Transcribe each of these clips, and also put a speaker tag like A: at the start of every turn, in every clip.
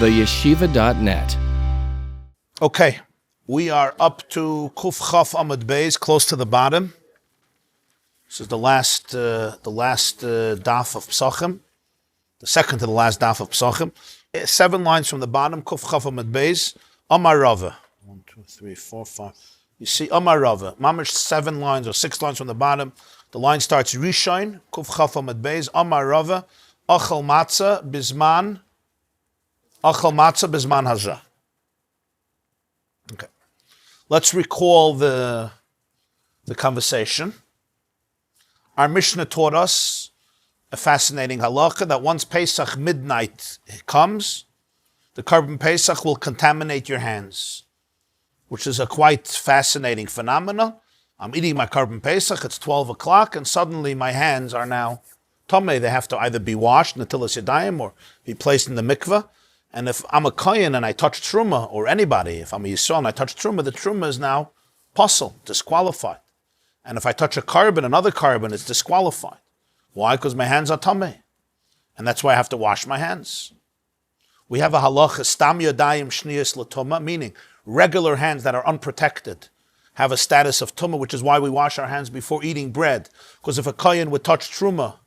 A: theyeshiva.net.
B: Okay, we are up to Kuf Chaf Amud Beis, close to the bottom. This is the last daf of Pesachim, the second to the last daf of Pesachim. 7 lines from the bottom, Kuf Chaf Amud Beis, Amar Rava. 1, 2, 3, 4, 5. You see Amar Rava, mamish 7 lines or 6 lines from the bottom. The line starts Rishon, Kuf Chaf Amud Beis, Amar Rava, Achal Matzah Bizman Hazah. Okay. Let's recall the conversation. Our Mishnah taught us a fascinating halakha that once Pesach midnight comes, the Korban Pesach will contaminate your hands, which is a quite fascinating phenomenon. I'm eating my Korban Pesach, it's 12 o'clock, and suddenly my hands are now tamei. They have to either be washed, netilas yadayim, or be placed in the mikveh. And if I'm a kohen and I touch truma, or anybody, if I'm a yisrael and I touch truma, the truma is now pasul, disqualified. And if I touch a carbon, another carbon, it's disqualified. Why? Because my hands are tamei. And that's why I have to wash my hands. We have a halacha, stam yadayim shniyas l'tumah, meaning regular hands that are unprotected have a status of tumah, which is why we wash our hands before eating bread. Because if a kohen would touch truma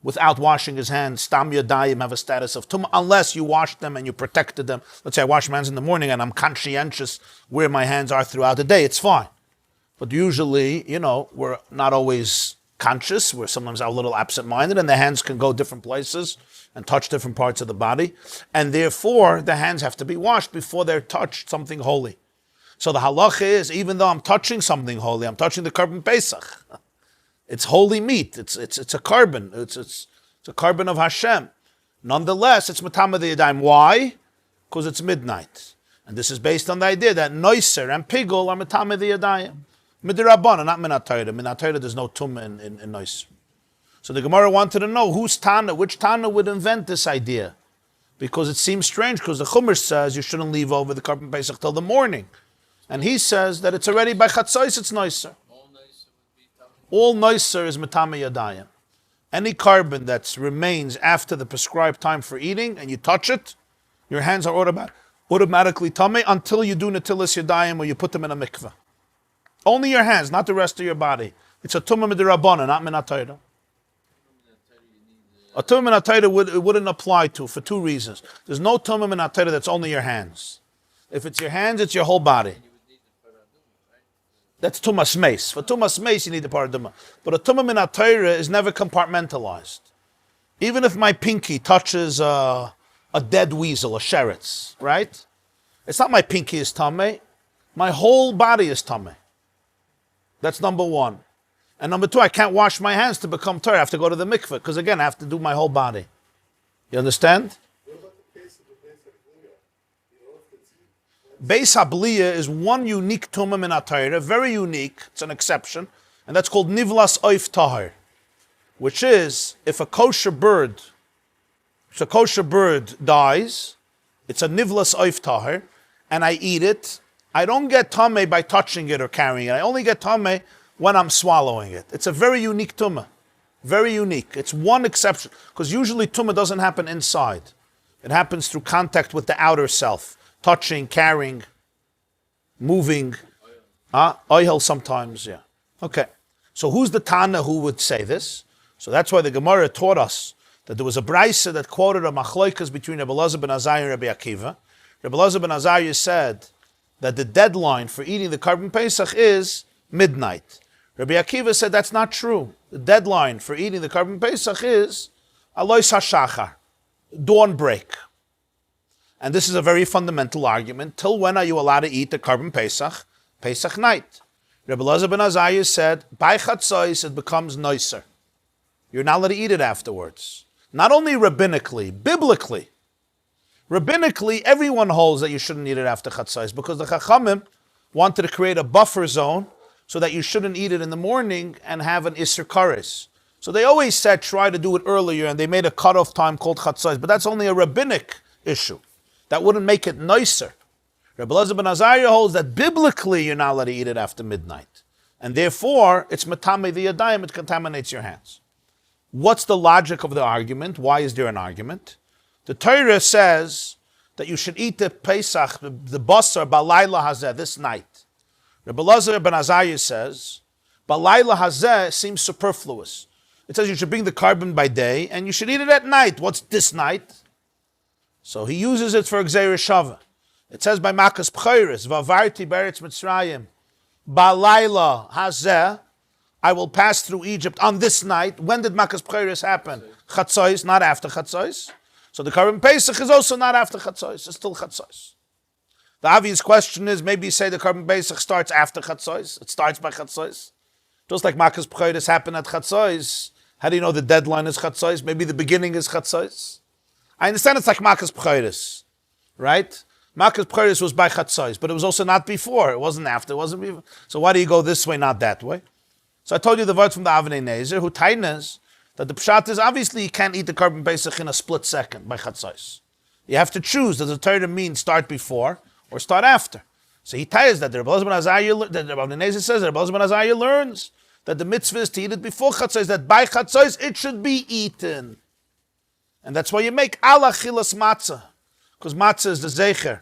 B: without washing his hands, stam yadayim have a status of tumah, unless you washed them and you protected them. Let's say I wash my hands in the morning and I'm conscientious where my hands are throughout the day, it's fine. But usually, we're not always conscious. We're sometimes a little absent-minded, and the hands can go different places and touch different parts of the body. And therefore, the hands have to be washed before they're touched something holy. So the halacha is, even though I'm touching something holy, I'm touching the Korban Pesach. It's holy meat. It's a carbon. It's a carbon of Hashem. Nonetheless, it's matama the yadayim. Why? Because it's midnight. And this is based on the idea that noiser and pigul are matama the yadayim. Midirabana, not minat Torah. Minat Torah, there's no tumah in noiser. So the Gemara wanted to know which Tana would invent this idea. Because it seems strange, because the Chumash says you shouldn't leave over the Korban Pesach till the morning. And he says that it's already by Chatzos, it's noiser. All noiser is matame yadayim. Any carbon that remains after the prescribed time for eating and you touch it, your hands are automatically tamei until you do netilas yadayim or you put them in a mikveh. Only your hands, not the rest of your body. It's a tumah midirabana, not minat Torah. A tumah minat Torah wouldn't apply to for 2 reasons. There's no tumah minat Torah that's only your hands. If it's your hands, it's your whole body. That's tumas meis. For tumas meis, you need the paraduma. But a tumah minat Torah is never compartmentalized. Even if my pinky touches a dead weasel, a sheretz, right? It's not my pinky is tamei. My whole body is tamei. That's number 1. And number 2, I can't wash my hands to become Torah. I have to go to the mikveh, because again, I have to do my whole body. You understand? Beis Habliya is one unique tumah min Torah, very unique, it's an exception, and that's called nivlas oif tahar, which is if a kosher bird dies, it's a nivlas oif tahar, and I eat it, I don't get tamei by touching it or carrying it. I only get tamei when I'm swallowing it. It's a very unique tumah, very unique. It's one exception, because usually tumah doesn't happen inside. It happens through contact with the outer self. Touching, carrying, moving, oil sometimes, yeah. Okay, so who's the Tana who would say this? So that's why the Gemara taught us that there was a brisa that quoted a machloikas between Rabbi Elazar ben Azariah and Rabbi Akiva. Rabbi Elazar ben Azariah said that the deadline for eating the Korban Pesach is midnight. Rabbi Akiva said that's not true. The deadline for eating the Korban Pesach is alois hashachar, dawn break. And this is a very fundamental argument. Till when are you allowed to eat the Korban Pesach? Pesach night. Rabbi Elazar ben Azariah said, by chatzos it becomes noiser. You're not allowed to eat it afterwards. Not only rabbinically, biblically. Rabbinically, everyone holds that you shouldn't eat it after chatzos, because the Chachamim wanted to create a buffer zone so that you shouldn't eat it in the morning and have an Isser Kares. So they always said try to do it earlier, and they made a cutoff time called chatzos, but that's only a rabbinic issue. That wouldn't make it nicer. Rabbi Elazar ben Azariah holds that biblically you're not allowed to eat it after midnight. And therefore, it's matame the yadayim, it contaminates your hands. What's the logic of the argument? Why is there an argument? The Torah says that you should eat the Pesach, the basar, balayla hazeh, this night. Rabbi Lazar ben Azariah says, balayla hazeh seems superfluous. It says you should bring the carbon by day, and you should eat it at night. What's this night? So he uses it for Gzeir Shava. It says by Makas Pcheiris, Vavarti Beretz Mitzrayim, balayla hazeh, I will pass through Egypt on this night. When did Makas Pcheiris happen? Chatzos, not after Chatzos. So the Karban Pesach is also not after Chatzos, it's still Chatzos. The obvious question is, maybe you say the Karban Pesach starts after Chatzos, it starts by Chatzos. Just like Makas Pcheiris happened at Chatzos, how do you know the deadline is Chatzos? Maybe the beginning is Chatzos. I understand it's like Makas Pcheiris, right? Makas Pcheiris was by Chatzos, but it was also not before, it wasn't after, it wasn't before. So why do you go this way, not that way? So I told you the words from the Avnei Nezer, who tainas that the pshat is obviously you can't eat the Karban Pesach in a split second by Chatzos. You have to choose, does the Torah mean start before or start after? So he ties that the Rabbi Avnei Nezer says, the Rabbi Azariah learns that the mitzvah is to eat it before Chatzos, that by Chatzos it should be eaten. And that's why you make ala chilas matzah, because matzah is the zecher.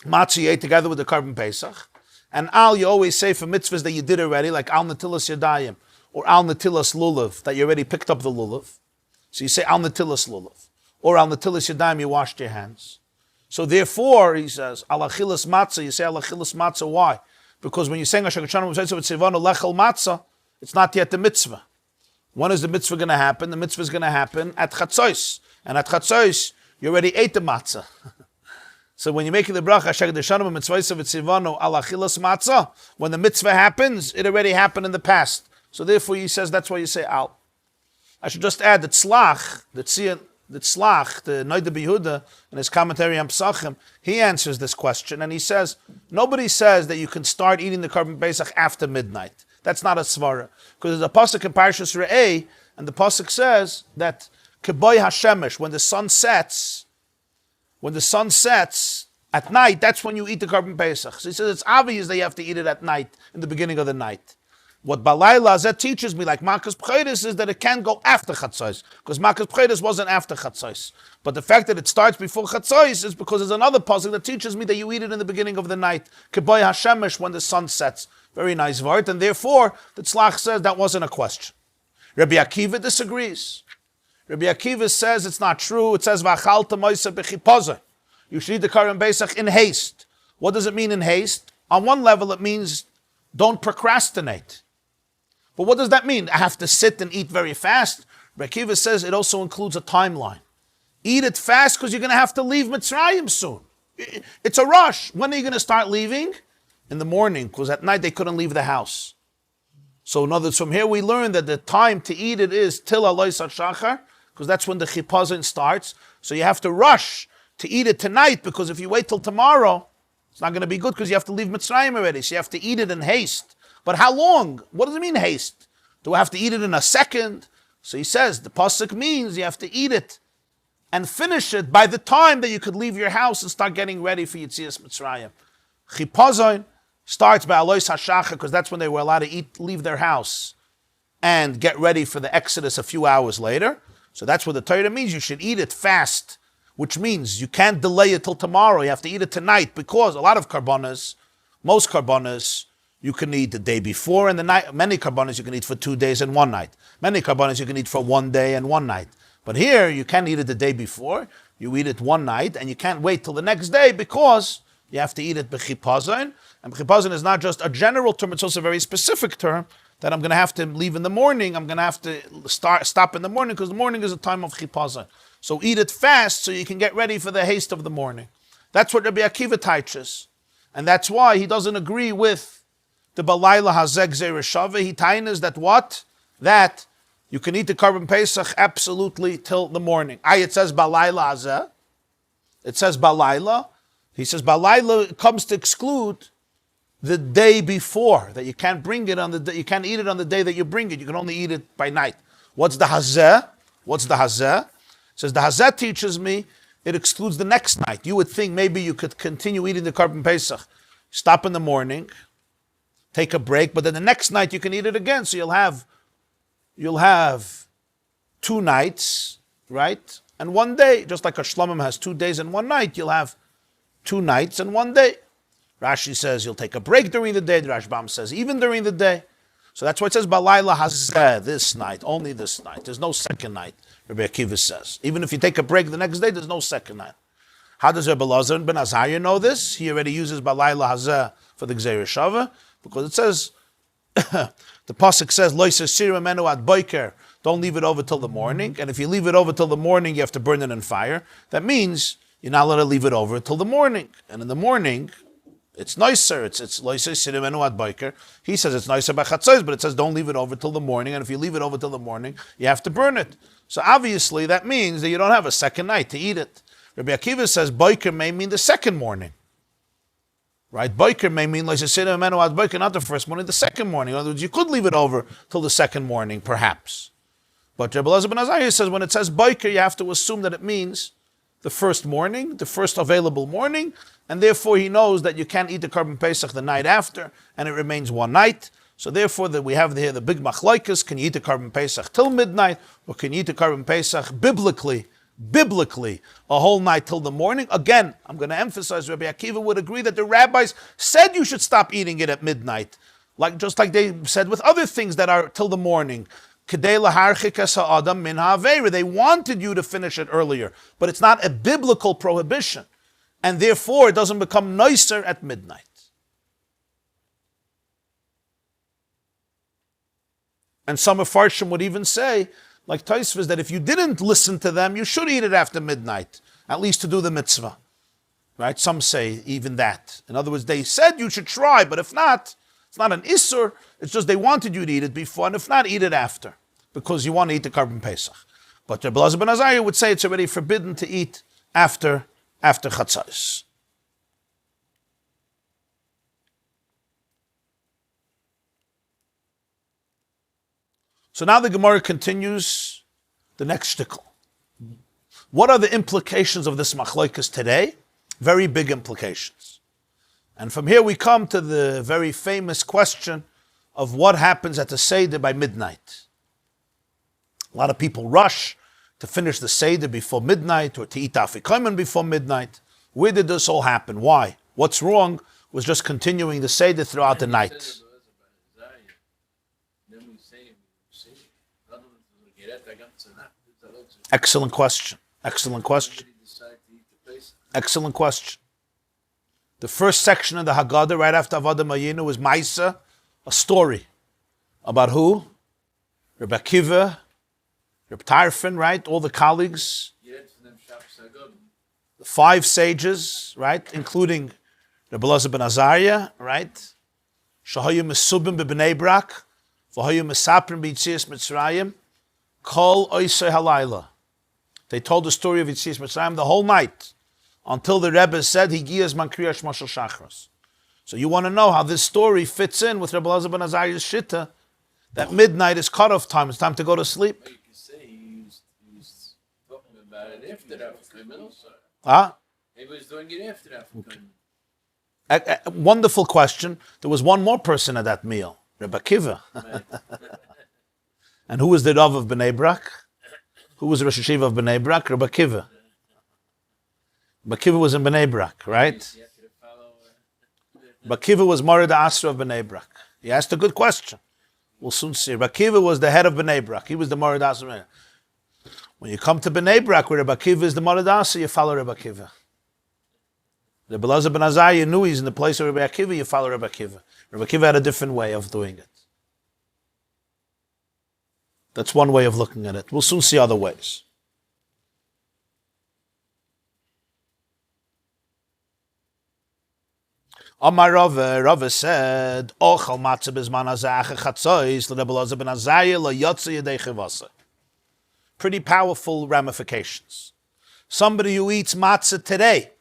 B: Matzah you ate together with the Karban Pesach. And al you always say for mitzvahs that you did already, like al natilas yadayim, or al natilas lulav, that you already picked up the lulav. So you say al natilas lulav. Or al natilas yadayim, you washed your hands. So therefore, he says, al achilas matzah, you say al achilas matzah, why? Because when you're saying Asher Kachanam Tzivanu Lechel Matzah, it's not yet the mitzvah. When is the mitzvah going to happen? The mitzvah is going to happen at Chatzos. And at Chatzos, you already ate the matzah. So when you're making the bracha, Asher Kachanam Tzivanu Al Achilas Matzah, when the mitzvah happens, it already happened in the past. So therefore, he says, that's why you say Al. I should just add that Tzlach, the Noida B'Yehuda, in his commentary on Pesachim, he answers this question, and he says, nobody says that you can start eating the Karban Pesach after midnight. That's not a svara. Because there's a pasuk in Parshas Re'eh, and the pasuk says that Keboy HaShemesh, when the sun sets at night, that's when you eat the Karban Pesach. So he says it's obvious that you have to eat it at night, in the beginning of the night. What Balayla Zeh teaches me, like Makas Pcheiris, is that it can go after Chatzos, because Makas Pcheiris wasn't after Chatzos. But the fact that it starts before Chatzos is because there's another pasuk that teaches me that you eat it in the beginning of the night, Keboy HaShemesh, when the sun sets. Very nice word, and therefore the Tzlach says that wasn't a question. Rabbi Akiva disagrees. Rabbi Akiva says it's not true. It says V'achalta Monsey b'chipazah. You should eat the Karban Pesach in haste. What does it mean in haste? On one level, it means don't procrastinate. But what does that mean? I have to sit and eat very fast? Rabbi Akiva says it also includes a timeline. Eat it fast because you're going to have to leave Mitzrayim soon. It's a rush. When are you going to start leaving? In the morning, because at night they couldn't leave the house. So in other words, from here we learn that the time to eat it is till Alois HaShachar, because that's when the chipazon starts. So you have to rush to eat it tonight, because if you wait till tomorrow, it's not going to be good because you have to leave Mitzrayim already. So you have to eat it in haste. But how long? What does it mean haste? Do I have to eat it in a second? So he says the pasuk means you have to eat it and finish it by the time that you could leave your house and start getting ready for Yetzias Mitzrayim. Chipazon starts by Alois HaShachar, because that's when they were allowed to leave their house and get ready for the Exodus a few hours later. So that's what the Torah means. You should eat it fast, which means you can't delay it till tomorrow. You have to eat it tonight, because a lot of karbanas, most karbanas, you can eat the day before and the night. Many karbanas you can eat for 2 days and 1 night. Many karbanas you can eat for 1 day and 1 night. But here, you can't eat it the day before. You eat it one night, and you can't wait till the next day, because you have to eat it b'chipazon. And b'chipazon is not just a general term, it's also a very specific term, that I'm going to have to leave in the morning, I'm going to have to stop in the morning, because the morning is a time of chipazon. So eat it fast so you can get ready for the haste of the morning. That's what Rabbi Akiva teaches. And that's why he doesn't agree with the Balayla Hazeh Gzeir Shava. He tainas that what? That you can eat the Karban Pesach absolutely till the morning. It says Balayla Hazeh. It says Balayla. He says Balayla comes to exclude the day before, that you can't bring it on the day, you can't eat it on the day that you bring it. You can only eat it by night. What's the Hazeh? What's the Hazeh? It says the Hazeh teaches me it excludes the next night. You would think maybe you could continue eating the Karban Pesach, stop in the morning, take a break, but then the next night you can eat it again. So you'll have 2 nights, right? and 1 day. Just like a shlomim has 2 days and 1 night, you'll have 2 nights and 1 day. Rashi says you'll take a break during the day. The Rashbam says even during the day. So that's why it says Balayla Hazeh, this night, only this night. There's no second night, Rabbi Akiva says. Even if you take a break the next day, there's no second night. How does Rabbi Elazar ben Azariah know this? He already uses Balayla Hazeh for the Gzeir Shava, because it says, the Pasuk says, Lo yisir menu ad boiker, don't leave it over till the morning. And if you leave it over till the morning, you have to burn it in fire. That means you're not allowed to leave it over till the morning. And in the morning, it's nicer. It's lo yisir menu ad boiker. He says it's nicer by chatzos, but it says don't leave it over till the morning. And if you leave it over till the morning, you have to burn it. So obviously that means that you don't have a second night to eat it. Rabbi Akiva says boiker may mean the second morning. Right? Boiker may mean like boiker, not the first morning, the second morning. In other words, you could leave it over till the second morning, perhaps. But Rabbi Elazar ben Azariah says when it says boiker, you have to assume that it means the first morning, the first available morning, and therefore he knows that you can't eat the Korban Pesach the night after, and it remains 1 night. So therefore, that we have here the big machlokes: can you eat the Korban Pesach till midnight, or can you eat the Korban Pesach biblically, a whole night till the morning? Again, I'm going to emphasize, Rabbi Akiva would agree that the rabbis said you should stop eating it at midnight, just like they said with other things that are till the morning. They wanted you to finish it earlier, but it's not a biblical prohibition, and therefore it doesn't become nicer at midnight. And some Mefarshim would even say, like Tosfos, that if you didn't listen to them, you should eat it after midnight, at least to do the mitzvah. Right? Some say even that. In other words, they said you should try, but if not, it's not an isur, it's just they wanted you to eat it before, and if not, eat it after, because you want to eat the Korban Pesach. But Rabbi Elazar ben Azariah would say it's already forbidden to eat after Chatzos. So now the Gemara continues the next shtickle. What are the implications of this machlokes today? Very big implications. And from here we come to the very famous question of what happens at the Seder by midnight. A lot of people rush to finish the Seder before midnight or to eat Afikomen before midnight. Where did this all happen? Why? What's wrong was just continuing the Seder throughout the night. Excellent question. Excellent question. Excellent question. The first section of the Haggadah, right after Avodah Mayinu, was Maisa, a story about who? Rabbi Akiva, Rabbi Tarfon, right? All the colleagues. The 5 sages, right? Including Rabbi Elazar ben Azariah, right? Shahayu Mesubim b'Bnei Brak, V'hayu Mesaprim b'Yitzias Mitzrayim, Kol Oisei Halayla. They told the story of Yitzias Mitzrayim the whole night, until the Rebbe said, Higiyas man kriyash mashal shachros. So you want to know how this story fits in with Rabbi Elazar ben Azariah's shitta, that midnight is cutoff time, it's time to go to sleep.
A: You can say he was talking about it after that.
B: Huh?
A: He was doing it after that.
B: A wonderful question. There was one more person at that meal, Rabbi Akiva. And who was the Rav of Bnei Brak? Who was the Rosh Hashiva of Bnei Brak? Rabbi Akiva. Rabbi Akiva was in Bnei Brak, right? Rabbi Akiva was Morid Asra of Bnei Brak. He asked a good question. We'll soon see. Rabbi Akiva was the head of Bnei Brak. He was the Morid Asra. When you come to Bnei Brak, where Rabbi Akiva is the Morid Asra, you follow Rabbi Akiva. Rabbi Elazar ben Azariah knew he's in the place of Rabbi Akiva, you follow Rabbi Akiva. Rabbi Akiva had a different way of doing it. That's one way of looking at it. We'll soon see other ways. Amar Rava said, Ochal matzah bizman hazeh chatzois l'Rebbe Elazar ben Azariah lo yotze yedei chivasa. Pretty powerful ramifications. Somebody who eats matzah today,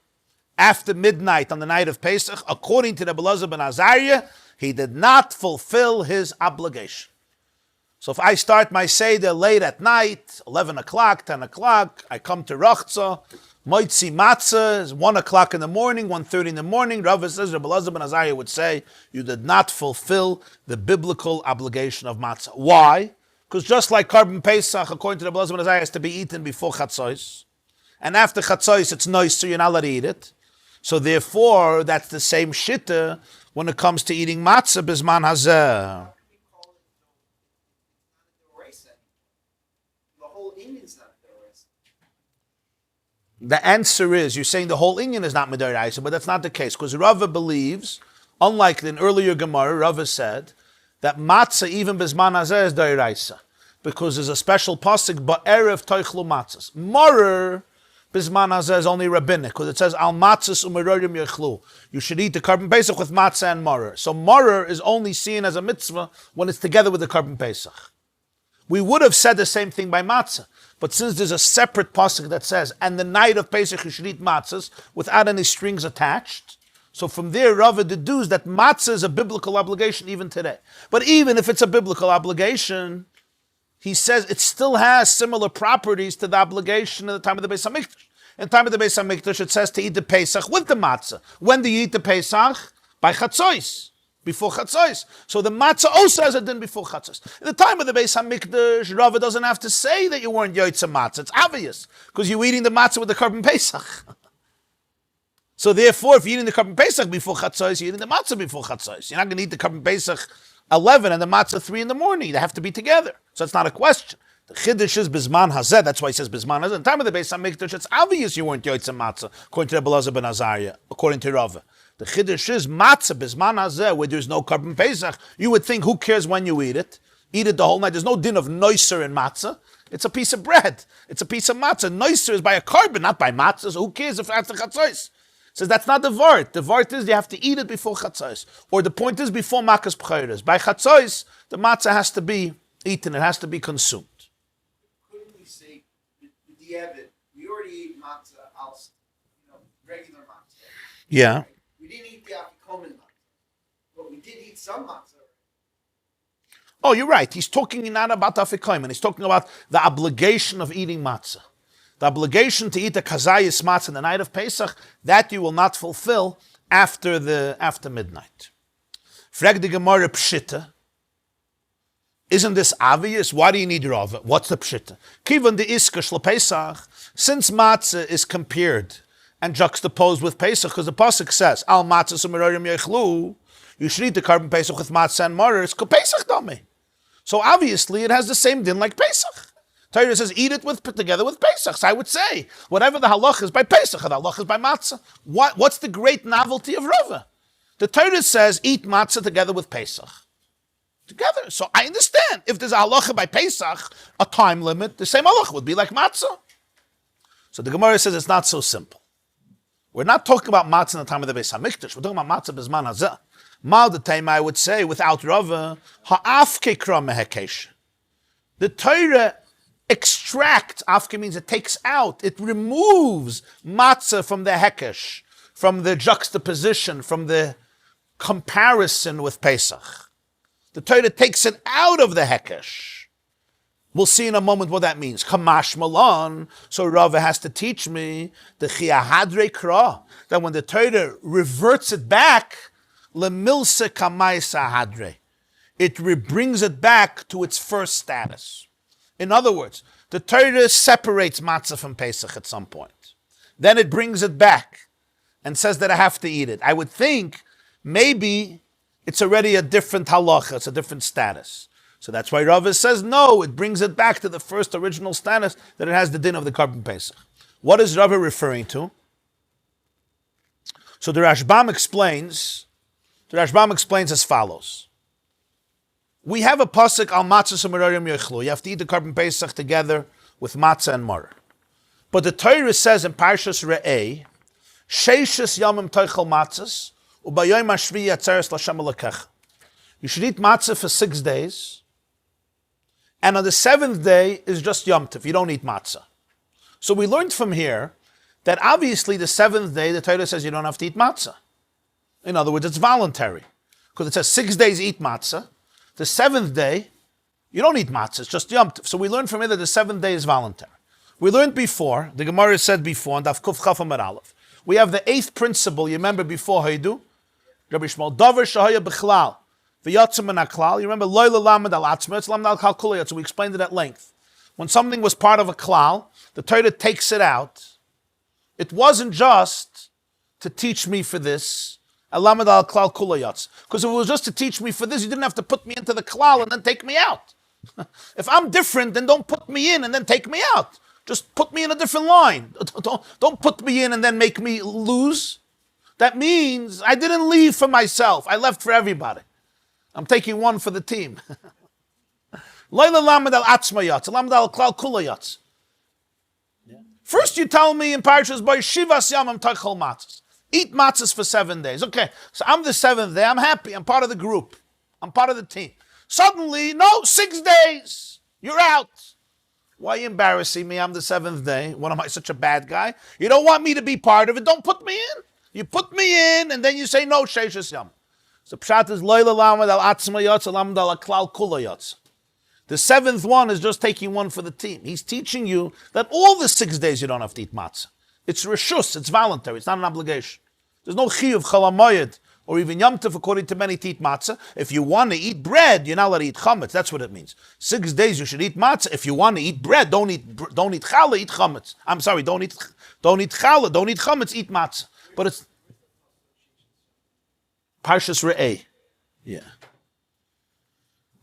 B: after midnight on the night of Pesach, according to Rebbe Elazar ben Azariah, he did not fulfill his obligation. So if I start my Seder late at night, 11 o'clock, 10 o'clock, I come to Rachza, Moitzi Matzah is 1 o'clock in the morning, 1:30 in the morning, Rav says, Rebbe Elazar ben Azariah would say, you did not fulfill the biblical obligation of Matzah. Why? Because just like Carbon Pesach, according to the Balak has to be eaten before Chatzos, and after Chatzos it's nice, so you're not allowed to eat it. So therefore, that's the same shitta when it comes to eating matzah bisman hazeh. The answer is, you're saying the whole inyan is not Midaraisa, but that's not the case, because Rava believes, unlike in earlier Gemara, Rava said, that matzah, even bisman hazeh, is Daraisa, because there's a special pasuk, ba'erev toichlu matzahs. Morer, bisman hazeh is only rabbinic, because it says, al matzahs umerorim yechlu. You should eat the Carbon Pesach with matzah and morer. So morer is only seen as a mitzvah when it's together with the Carbon Pesach. We would have said the same thing by matzah, but since there's a separate pasuk that says, and the night of Pesach you should eat matzahs without any strings attached, so from there Rava deduces that matzah is a biblical obligation even today. But even if it's a biblical obligation, he says it still has similar properties to the obligation in the time of the Beis HaMikdash. In the time of the Beis HaMikdash it says to eat the Pesach with the matzah. When do you eat the Pesach? By Chatzos. Before Chatzos. So the matzah also has a din before Chatzos. In the time of the Beis HaMikdash, Rava doesn't have to say that you weren't yotzei matzah. It's obvious, because you're eating the matzah with the Carbon Pesach. So therefore, if you're eating the Carbon Pesach before Chatzos, you're eating the matzah before Chatzos. You're not going to eat the Carbon Pesach 11 and the matzah 3 in the morning. They have to be together. So it's not a question. The Chiddush is bisman hazeh. That's why he says bisman hazeh. In the time of the Beis HaMikdash, it's obvious you weren't yotzei matzah, according to Rabbi ben Azariah, according to Rava. The Chiddush is matzah bisman hazeh, where there's no Carbon Pesach. You would think, who cares when you eat it? Eat it the whole night. There's no din of noiser in matzah. It's a piece of bread. It's a piece of matzah. Noiser is by a carbon, not by matzah. So who cares if that's the chatzos? Says that's not the vart. The vart is you have to eat it before chatzos. Or the point is before makas b'chayres. By chatzos, the matzah has to be eaten. It has to be consumed.
C: Couldn't we say, the Evid, we already eat matzah, regular matzah.
B: Yeah.
C: We didn't eat the afikomen matzah, but we did eat some matzah.
B: Oh, you're right. He's talking not about afikomen. He's talking about the obligation of eating matzah. The obligation to eat the kazayis matzah in the night of Pesach, that you will not fulfill after midnight. Frag the Gemara pshita. Isn't this obvious? Why do you need Rava? What's the pshita? Kivan the iska shla Pesach. Since matzah is compared and juxtaposed with Pesach, because the pasuk says al matzah sumerorim yechlu, you should eat the Carbon Pesach with matzah and morer. It's Pesach dami. So obviously it has the same din like Pesach. Torah says eat it together with Pesach. So I would say whatever the halach is by Pesach, the halach is by matzah. What's the great novelty of Rava? The Torah says eat matzah together with Pesach. Together. So I understand. If there's a halacha by Pesach, a time limit, the same halacha would be like matzah. So the Gemara says it's not so simple. We're not talking about matzah in the time of the Beis HaMikdash. We're talking about matzah bisman hazeh. Mal the time I would say without Rava, ha'afke kra mehekesh. The Torah extracts, afke means it takes out, it removes matzah from the hekesh, from the juxtaposition, from the comparison with Pesach. The Torah takes it out of the hekesh. We'll see in a moment what that means. Kamash malon. So Rava has to teach me the chiyahadre kra, that when the Torah reverts it back, lemilse kamaisa hadre, it brings it back to its first status. In other words, the Torah separates matzah from Pesach at some point. Then it brings it back and says that I have to eat it. I would think maybe it's already a different halacha, it's a different status. So that's why Rava says no, it brings it back to the first original status that it has the din of the Carbon Pesach. What is Rava referring to? So the Rashbam explains as follows. We have a pasuk al matzah sumerorim yechlu. You have to eat the Carbon Pesach together with matzah and morer. But the Torah says in Parshas Re'eh, sheishes yamim toichel matzahs ubayom hashvi yatzeres l'Hashem Elokecha. You should eat matzah for 6 days, and on the 7th day is just Yom Tov. You don't eat matzah. So we learned from here that obviously the 7th day the Torah says you don't have to eat matzah. In other words, it's voluntary, because it says 6 days eat matzah. The 7th day, you don't eat matzah, it's just Yom Tov. So we learned from here that the 7th day is voluntary. We learned before, the Gemara said before, and Daf Kuf Chaf Amar Aleph, we have the 8th principle, you remember before Haidu? Rabbi Shmuel, Davar Shahaya B'chlal, V'yotzim min haklal. You remember, loy l'lamed al atzma, it's lamed al klal kulei. So we explained it at length. When something was part of a klal, the Torah takes it out. It wasn't just to teach me for this, lamed al klal kulei. Because if it was just to teach me for this, you didn't have to put me into the klal and then take me out. If I'm different, then don't put me in and then take me out. Just put me in a different line. Don't put me in and then make me lose. That means I didn't leave for myself. I left for everybody. I'm taking one for the team. First you tell me in Parshas by Shivas Yamim Tachol Matzos. Eat matzahs for 7 days. Okay, so I'm the 7th day. I'm happy. I'm part of the group. I'm part of the team. Suddenly, no, 6 days. You're out. Why are you embarrassing me? I'm the 7th day. What, am I such a bad guy? You don't want me to be part of it. Don't put me in. You put me in, and then you say, no, Sheishas Yam. So Pshat is Loila Lamed al Atzma Yotz, Lamed al Klal Kula Yotz. The 7th one is just taking one for the team. He's teaching you that all the 6 days you don't have to eat matzah. It's reshus, it's voluntary, it's not an obligation. There's no chiyuv, chalamoyed, or even Yom Tov, according to many, to eat matzah. If you want to eat bread, you're not allowed to eat chametz. That's what it means. 6 days you should eat matzah. If you want to eat bread, don't eat challah, eat chametz. I'm sorry, don't eat challah, don't eat chametz, eat matzah. But it's Parshas Re'eh. Yeah.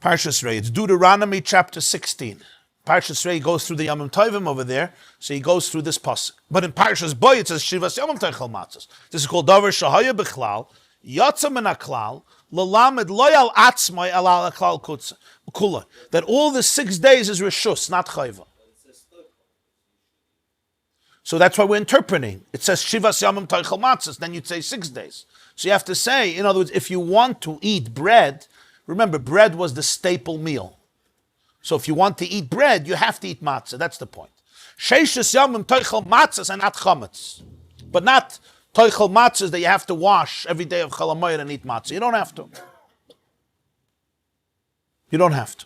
B: Parshas Re'eh. It's Deuteronomy chapter 16. Parshas Re'eh goes through the Yamim Tovim over there, so he goes through this pasuk. But in Parshas Boy it says Shivas Yamim Teichel Matzos. This is called Davar Shahaya B'chlal, Yotza Min HaKlal, L'lamed Loyal Atzmai Alal HaKlal Kula. That all the 6 days is Rishus, not Chayva. So that's why we're interpreting. It says Shivas Yamim Teichel Matzos, then you'd say 6 days. So you have to say, in other words, if you want to eat bread, remember, bread was the staple meal. So if you want to eat bread, you have to eat matzah. That's the point. Sheishas yamim toichel matzahs and not chametz. But not toichel matzahs that you have to wash every day of chalamoyer and eat matzah. You don't have to. You don't have to.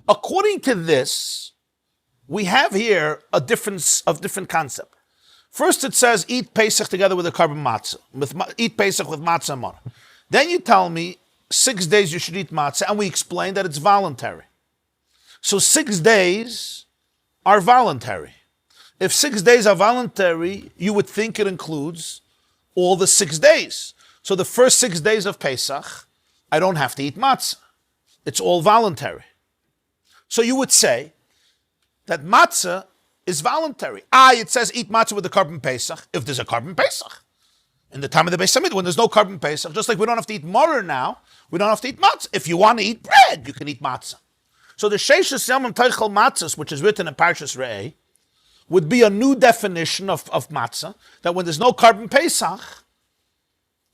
B: According to this, we have here a difference of different concept. First it says, eat Pesach together with a carbon matzah. Eat Pesach with matzah and mar. Then you tell me, 6 days you should eat matzah, and we explain that it's voluntary. So 6 days are voluntary. If 6 days are voluntary, you would think it includes all the 6 days. So the first 6 days of Pesach, I don't have to eat matzah. It's all voluntary. So you would say that matzah is voluntary. It says eat matzah with the carbon Pesach, if there's a carbon Pesach. In the time of the Beis Hamikdash, when there's no carbon Pesach, just like we don't have to eat maror now, we don't have to eat matzah. If you want to eat bread, you can eat matzah. So the Sheishas Yamim Teichel Matzahs, which is written in Parshas Re'eh, would be a new definition of matzah, that when there's no carbon Pesach,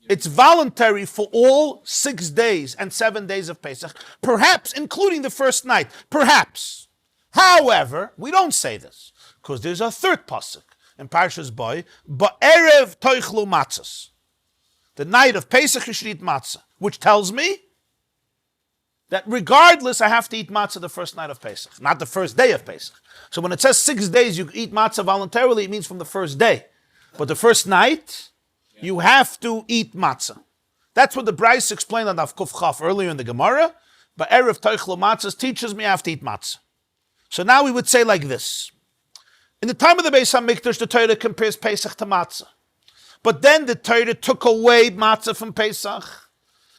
B: it's voluntary for all 6 days and 7 days of Pesach, perhaps including the first night, perhaps. However, we don't say this, because there's a third pasuk in Parshas Boy, Ba'erev toichlu matzahs. The night of Pesach you should eat matzah, which tells me that regardless, I have to eat matzah the first night of Pesach, not the first day of Pesach. So when it says 6 days you eat matzah voluntarily, it means from the first day. But the first night, you have to eat matzah. That's what the Bryce explained on Daf Kuf Chaf earlier in the Gemara. Ba'erev toichlu matzahs teaches me I have to eat matzah. So now we would say like this. In the time of the Beis HaMikdash, the Torah compares Pesach to matzah. But then the Torah took away matzah from Pesach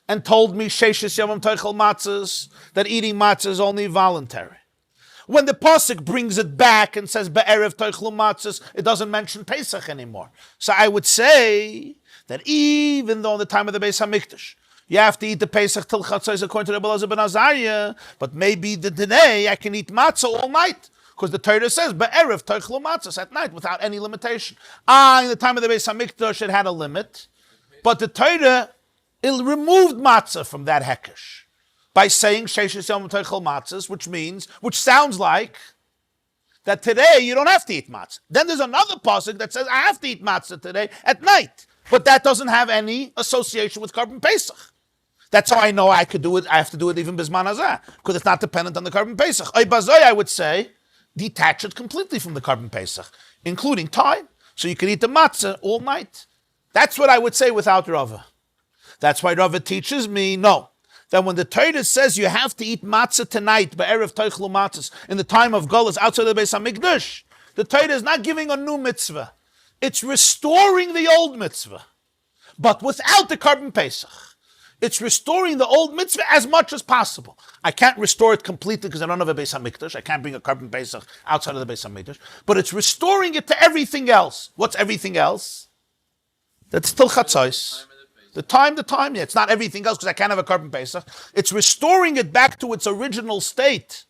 B: and told me, Sheishis Yomim Toichel Matzahs, that eating matzah is only voluntary. When the Pasuk brings it back and says, Be'erev Toichlu Matzahs, it doesn't mention Pesach anymore. So I would say that even though in the time of the Beis HaMikdash, you have to eat the Pesach till Chatzos according to Rabbi Elazar ben Azariah, but maybe today I can eat matzah all night. Because the Torah says, Be'erev toichlu matzahs, at night, without any limitation. In the time of the Beis HaMikdash, it had a limit. But the Torah, it removed matzah from that hekesh by saying, Sheishis yom toichel matzahs, which sounds like that today you don't have to eat matzah. Then there's another pasuk that says, I have to eat matzah today at night. But that doesn't have any association with carbon Pesach. That's how I know I could do it. I have to do it even bisman hazeh, because it's not dependent on the carbon Pesach. I would say, detach it completely from the carbon Pesach, including time. So you can eat the matzah all night. That's what I would say without Rava. That's why Rava teaches me, no. that when the Torah says you have to eat matzah tonight, be'erev toichlu matzahs, in the time of Golus outside of the Beis HaMikdash, the Torah is not giving a new mitzvah. It's restoring the old mitzvah, but without the Korban Pesach. It's restoring the old mitzvah as much as possible. I can't restore it completely because I don't have a Beis HaMikdash. I can't bring a Korban Pesach outside of the Beis HaMikdash. But it's restoring it to everything else. What's everything else? That's still chatzos. The time, yeah. It's not everything else because I can't have a Korban Pesach. It's restoring it back to its original state.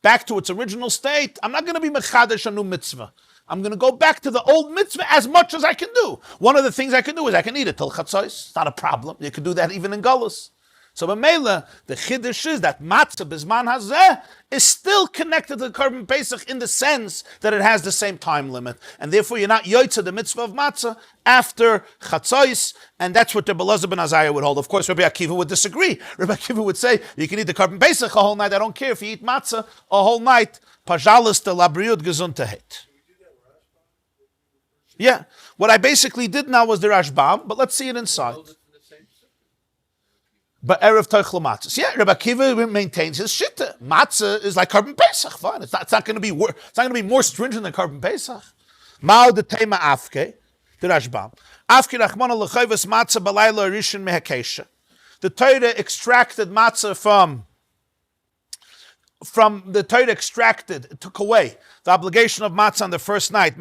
B: Back to its original state. I'm not going to be mechadesh a new mitzvah. I'm going to go back to the old mitzvah as much as I can do. One of the things I can do is I can eat it till chatzos. It's not a problem. You can do that even in Golus. So b'meila, the chiddush is that matzah bizman hazeh is still connected to the Korban Pesach in the sense that it has the same time limit. And therefore you're not yoytze the mitzvah of matzah after chatzos. And that's what the Belazar ben Azariah would hold. Of course, Rabbi Akiva would disagree. Rabbi Akiva would say, you can eat the Korban Pesach a whole night. I don't care if you eat matzah a whole night. Pajalis de labriut gesundheit. Yeah, what I basically did now was the Rashbam, but let's see it inside. But Erev Toichel Matzah. Yeah, Rabbi Akiva maintains his shitta. Matzah is like Korban Pesach. Fine, it's not going to be more stringent than Korban Pesach. Mao de Tema Afke, the Rashbam. Afke Rachmana L'Chayvus Matzah Balayla Rishon Mehakesha. The Torah extracted matzah from the Torah extracted, it took away the obligation of matzah on the first night.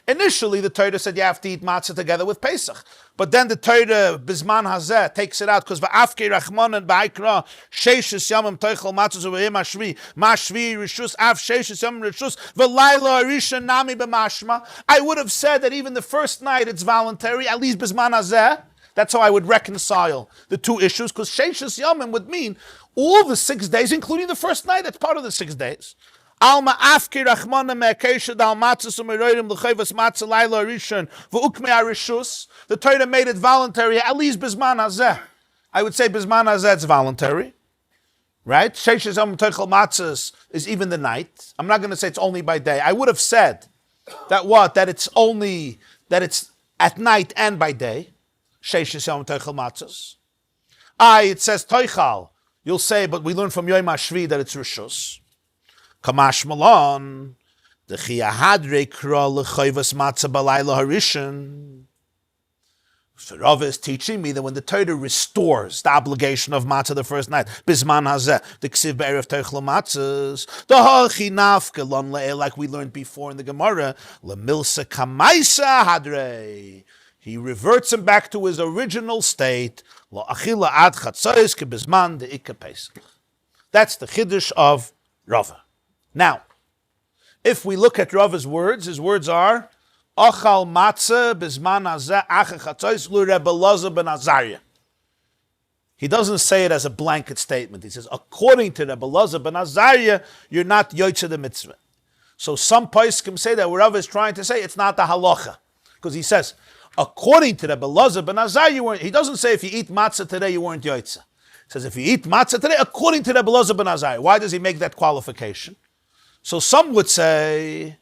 B: Initially, the Torah said you have to eat matzah together with Pesach. But then the Torah, Bizman Hazeh, takes it out because v'afkei rachman and b'haikra sheishes yamim toichel matzah zuvayim ashvi mashvi rishus av sheishes yamim rishus v'layla arisha nami b'mashma. I would have said that even the first night it's voluntary, at least Bizman Hazeh. That's how I would reconcile the two issues, because Sheishas Yomim would mean all the 6 days, including the first night. That's part of the 6 days. Alma afki rachmana me'akesha dal matzah sumiroidim l'chayvas matzah laila rishon v'ukmei arishus. The Torah made it voluntary, at least bizman hazeh. I would say bizman hazeh it's voluntary, right? Sheishas Yomim toichel matzahs is even the night. I'm not going to say it's only by day. I would have said that that it's at night and by day. Sheishes Yom Teichel Matzos. It says Teichal. You'll say, but we learn from Yom HaShvi that it's Rishus. Kamash Malon. The Chiyahadre Kra L'Chayvas Matzah Balayla Harishon. So Rav is teaching me that when the Torah restores the obligation of matzah the first night, Bizman Hazeh, the Ksiv Be'erev Teichel Matzahs, the Hachi Nafke Lon Le'el, like we learned before in the Gemara, L'Milsa Kamaisa Hadrei. He reverts him back to his original state. That's the chiddush of Rava. Now, if we look at Rava's words, his words are Achal matzah bizman hazeh acha chatzos lu Rebbe Elazar ben Azariah. He doesn't say it as a blanket statement. He says, according to Rebbe Elazar ben Azariah, you're not yoytze the mitzvah. So some poskim say that Rava is trying to say it's not the halacha, because he says, according to Rebbe Elazar ben Azariah, he doesn't say if you eat matzah today, you weren't yoytze. He says if you eat matzah today, according to Rebbe Elazar ben Azariah. Why does he make that qualification? So some would say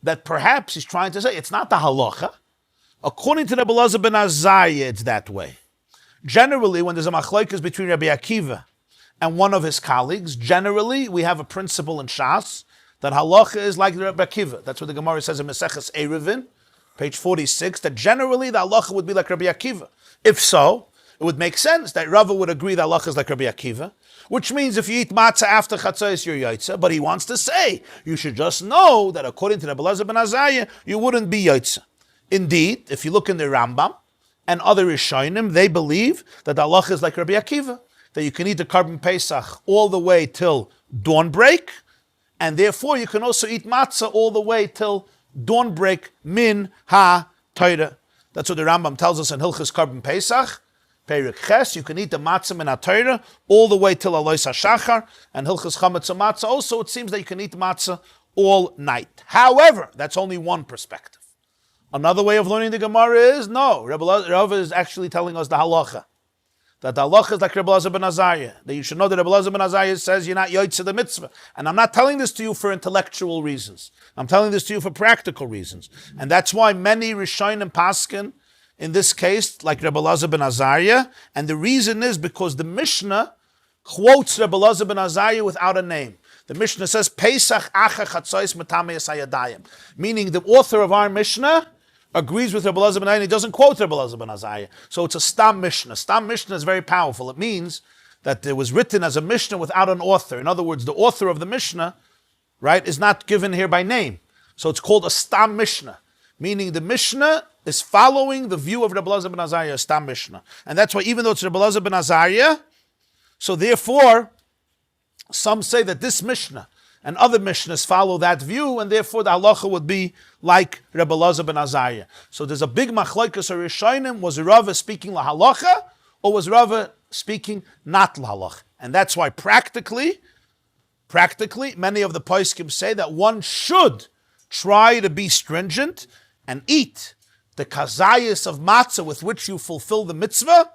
B: that perhaps he's trying to say it's not the halacha. According to Rebbe Elazar ben Azariah, it's that way. Generally, when there's a machlokes between Rabbi Akiva and one of his colleagues, generally we have a principle in Shas that halacha is like Rabbi Akiva. That's what the Gemara says in Maseches Eruvin, page 46, that generally the halacha would be like Rabbi Akiva. If so, it would make sense that Rava would agree that halacha is like Rabbi Akiva, which means if you eat matzah after chatzos, you're yaitza. But he wants to say, you should just know that according to Rebbe Elazar ben Azariah, you wouldn't be yaitza. Indeed, if you look in the Rambam and other Rishonim, they believe that the halacha is like Rabbi Akiva, that you can eat the Korban Pesach all the way till dawn break, and therefore you can also eat matzah all the way till dawn break min ha-Torah. That's what the Rambam tells us in Hilchos Korban Pesach. Perik Ches, you can eat the matzah min ha-Torah all the way till Alois HaShachar, and Hilchos Chametz HaMatzah also, it seems that you can eat matzah all night. However, that's only one perspective. Another way of learning the Gemara is, no, Rava is actually telling us the halacha. That the halacha is like Rebbe Elazar ben Azariah. That you should know that Rebbe Elazar ben Azariah says you're not yoytze the mitzvah. And I'm not telling this to you for intellectual reasons. I'm telling this to you for practical reasons. And that's why many Rishonim paskin in this case, like Rebbe Elazar ben Azariah, and the reason is because the Mishnah quotes Rebbe Elazar ben Azariah without a name. The Mishnah says, Pesach acher chatzos metamei sayadayim, meaning the author of our Mishnah agrees with Rebbe Elazar ben Azariah, and he doesn't quote Rebbe Elazar ben Azariah. So it's a Stam Mishnah. Stam Mishnah is very powerful. It means that it was written as a Mishnah without an author. In other words, the author of the Mishnah, right, is not given here by name. So it's called a Stam Mishnah, meaning the Mishnah is following the view of Rebbe Elazar ben Azariah, a Stam Mishnah. And that's why even though it's Rebbe Elazar ben Azariah, so therefore, some say that this Mishnah and other Mishnahs follow that view, and therefore the halacha would be like Rebbe Elazar ben Azariah. So there's a big machlokes or Rishonim. Was Rava speaking la halacha, or was Rava speaking not la halacha? And that's why practically, many of the poskim say that one should try to be stringent and eat the kazayas of matzah with which you fulfill the mitzvah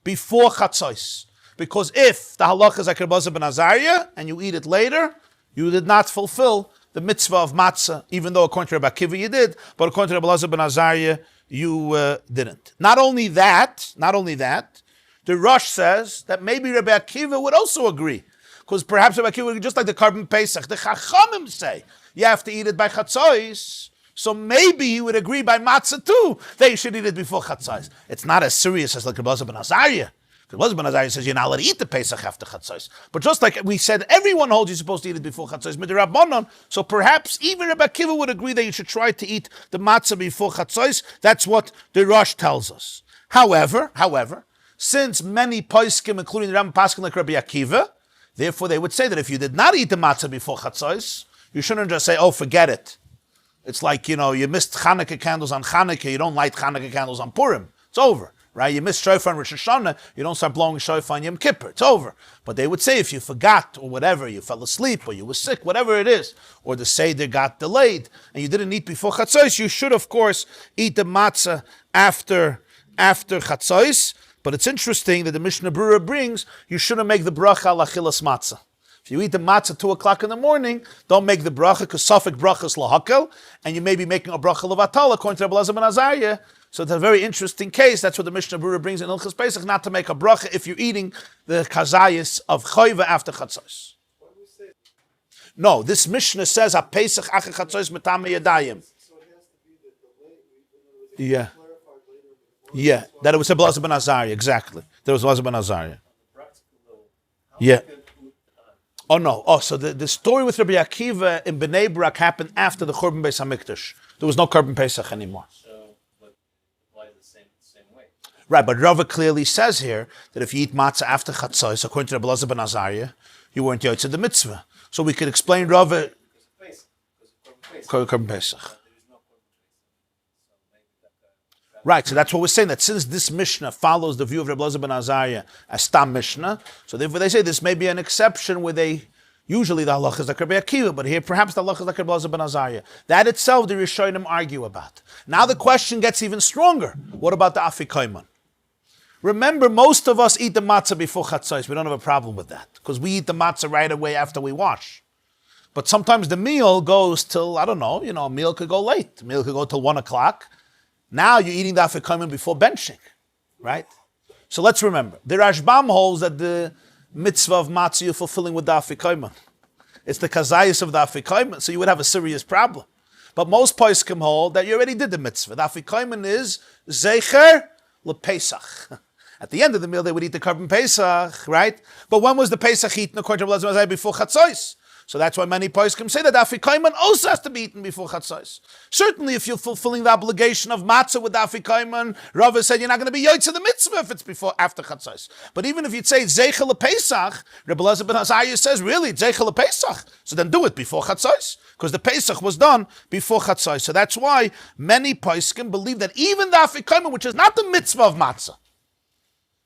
B: before chatzos. Because if the halacha is like Rebbe Elazar ben Azariah and you eat it later, you did not fulfill the mitzvah of matzah, even though according to Rabbi Akiva you did, but according to Rebbe Elazar ben Azariah you didn't. Not only that, the Rosh says that maybe Rabbi Akiva would also agree, because perhaps Rabbi Akiva would, just like the Karban Pesach, the Chachamim say you have to eat it by chatzos. So maybe he would agree by matzah too that you should eat it before chatzos. It's not as serious as like Rebbe Elazar ben Azariah. Rebbe Elazar ben Azariah says you're not allowed to eat the Pesach after chatzos. But just like we said, everyone holds you're supposed to eat it before chatzos. Midirabbanon. So perhaps even Rabbi Akiva would agree that you should try to eat the matzah before chatzos. That's what the Rosh tells us. However, since many poskim, including the Rambam Paskin like Rabbi Akiva, therefore they would say that if you did not eat the matzah before chatzos, you shouldn't just say, oh, forget it. It's like, you missed Chanukah candles on Chanukah, you don't light Chanukah candles on Purim. It's over, right? You missed shofar on Rosh Hashanah, you don't start blowing shofar on Yom Kippur. It's over. But they would say if you forgot or whatever, you fell asleep or you were sick, whatever it is, or the Seder got delayed and you didn't eat before Chatzos, you should, of course, eat the matzah after Chatzos. But it's interesting that the Mishnah Berurah brings, you shouldn't make the bracha al achilas matzah. If you eat the matzah 2 o'clock in the morning, don't make the bracha, because safek bracha is lahakel, and you may be making a bracha levatal, according to Rebbe Elazar ben Azariah. So it's a very interesting case. That's what the Mishnah Berurah brings in Ilchas Pesach, not to make a bracha if you're eating the kazayis of chayva after chatzos. No, this Mishnah says, a Pesach acher chatzos metamei yadayim. Yeah, that it was Rebbe Elazar ben Azariah, exactly. There was Elazar ben Azariah. Yeah. Oh no! So the story with Rabbi Akiva in Bnei Brak happened after the Churban Beis Hamikdash. There was no Korban Pesach anymore.
A: So, but it applies the same way.
B: Right, but Rava clearly says here that if you eat matzah after Chatzos, according to Rabbi Elazar ben Azariah, you weren't yotze the mitzvah. So we could explain Rava.
A: Because of
B: Korban Pesach. Right, so that's what we're saying, that since this Mishnah follows the view of Rabbi Elazar ben Azariah as Stam Mishnah, so therefore they say this may be an exception where usually the halacha is like Rabbi Akiva, but here perhaps the halacha is like Rabbi Elazar ben Azariah. That itself the Rishonim argue about. Now the question gets even stronger. What about the Afikoiman? Remember, most of us eat the matzah before Chatzos. We don't have a problem with that, because we eat the matzah right away after we wash. But sometimes the meal goes till, I don't know, a meal could go late. A meal could go till 1 o'clock. Now you're eating the afikomen before benching, right? So let's remember, the Rashbam holds that the mitzvah of matzah you're fulfilling with the afikomen. It's the kazayas of the afikomen, so you would have a serious problem. But most poskim hold that you already did the mitzvah. The afikomen is zecher lePesach. At the end of the meal, they would eat the Korban Pesach, right? But when was the Pesach eaten according to Rabbi Elazar before Chatzos? So that's why many poskim say that afikomen also has to be eaten before chatzos. Certainly, if you're fulfilling the obligation of matzah with afikomen, Rava said you're not going to be yotze the mitzvah if it's after chatzos. But even if you'd say zeichel lePesach, Rabbi Elazar ben Azariah says really zeichel lePesach. So then do it before chatzos, because the Pesach was done before chatzos. So that's why many poskim believe that even the afikomen, which is not the mitzvah of matzah,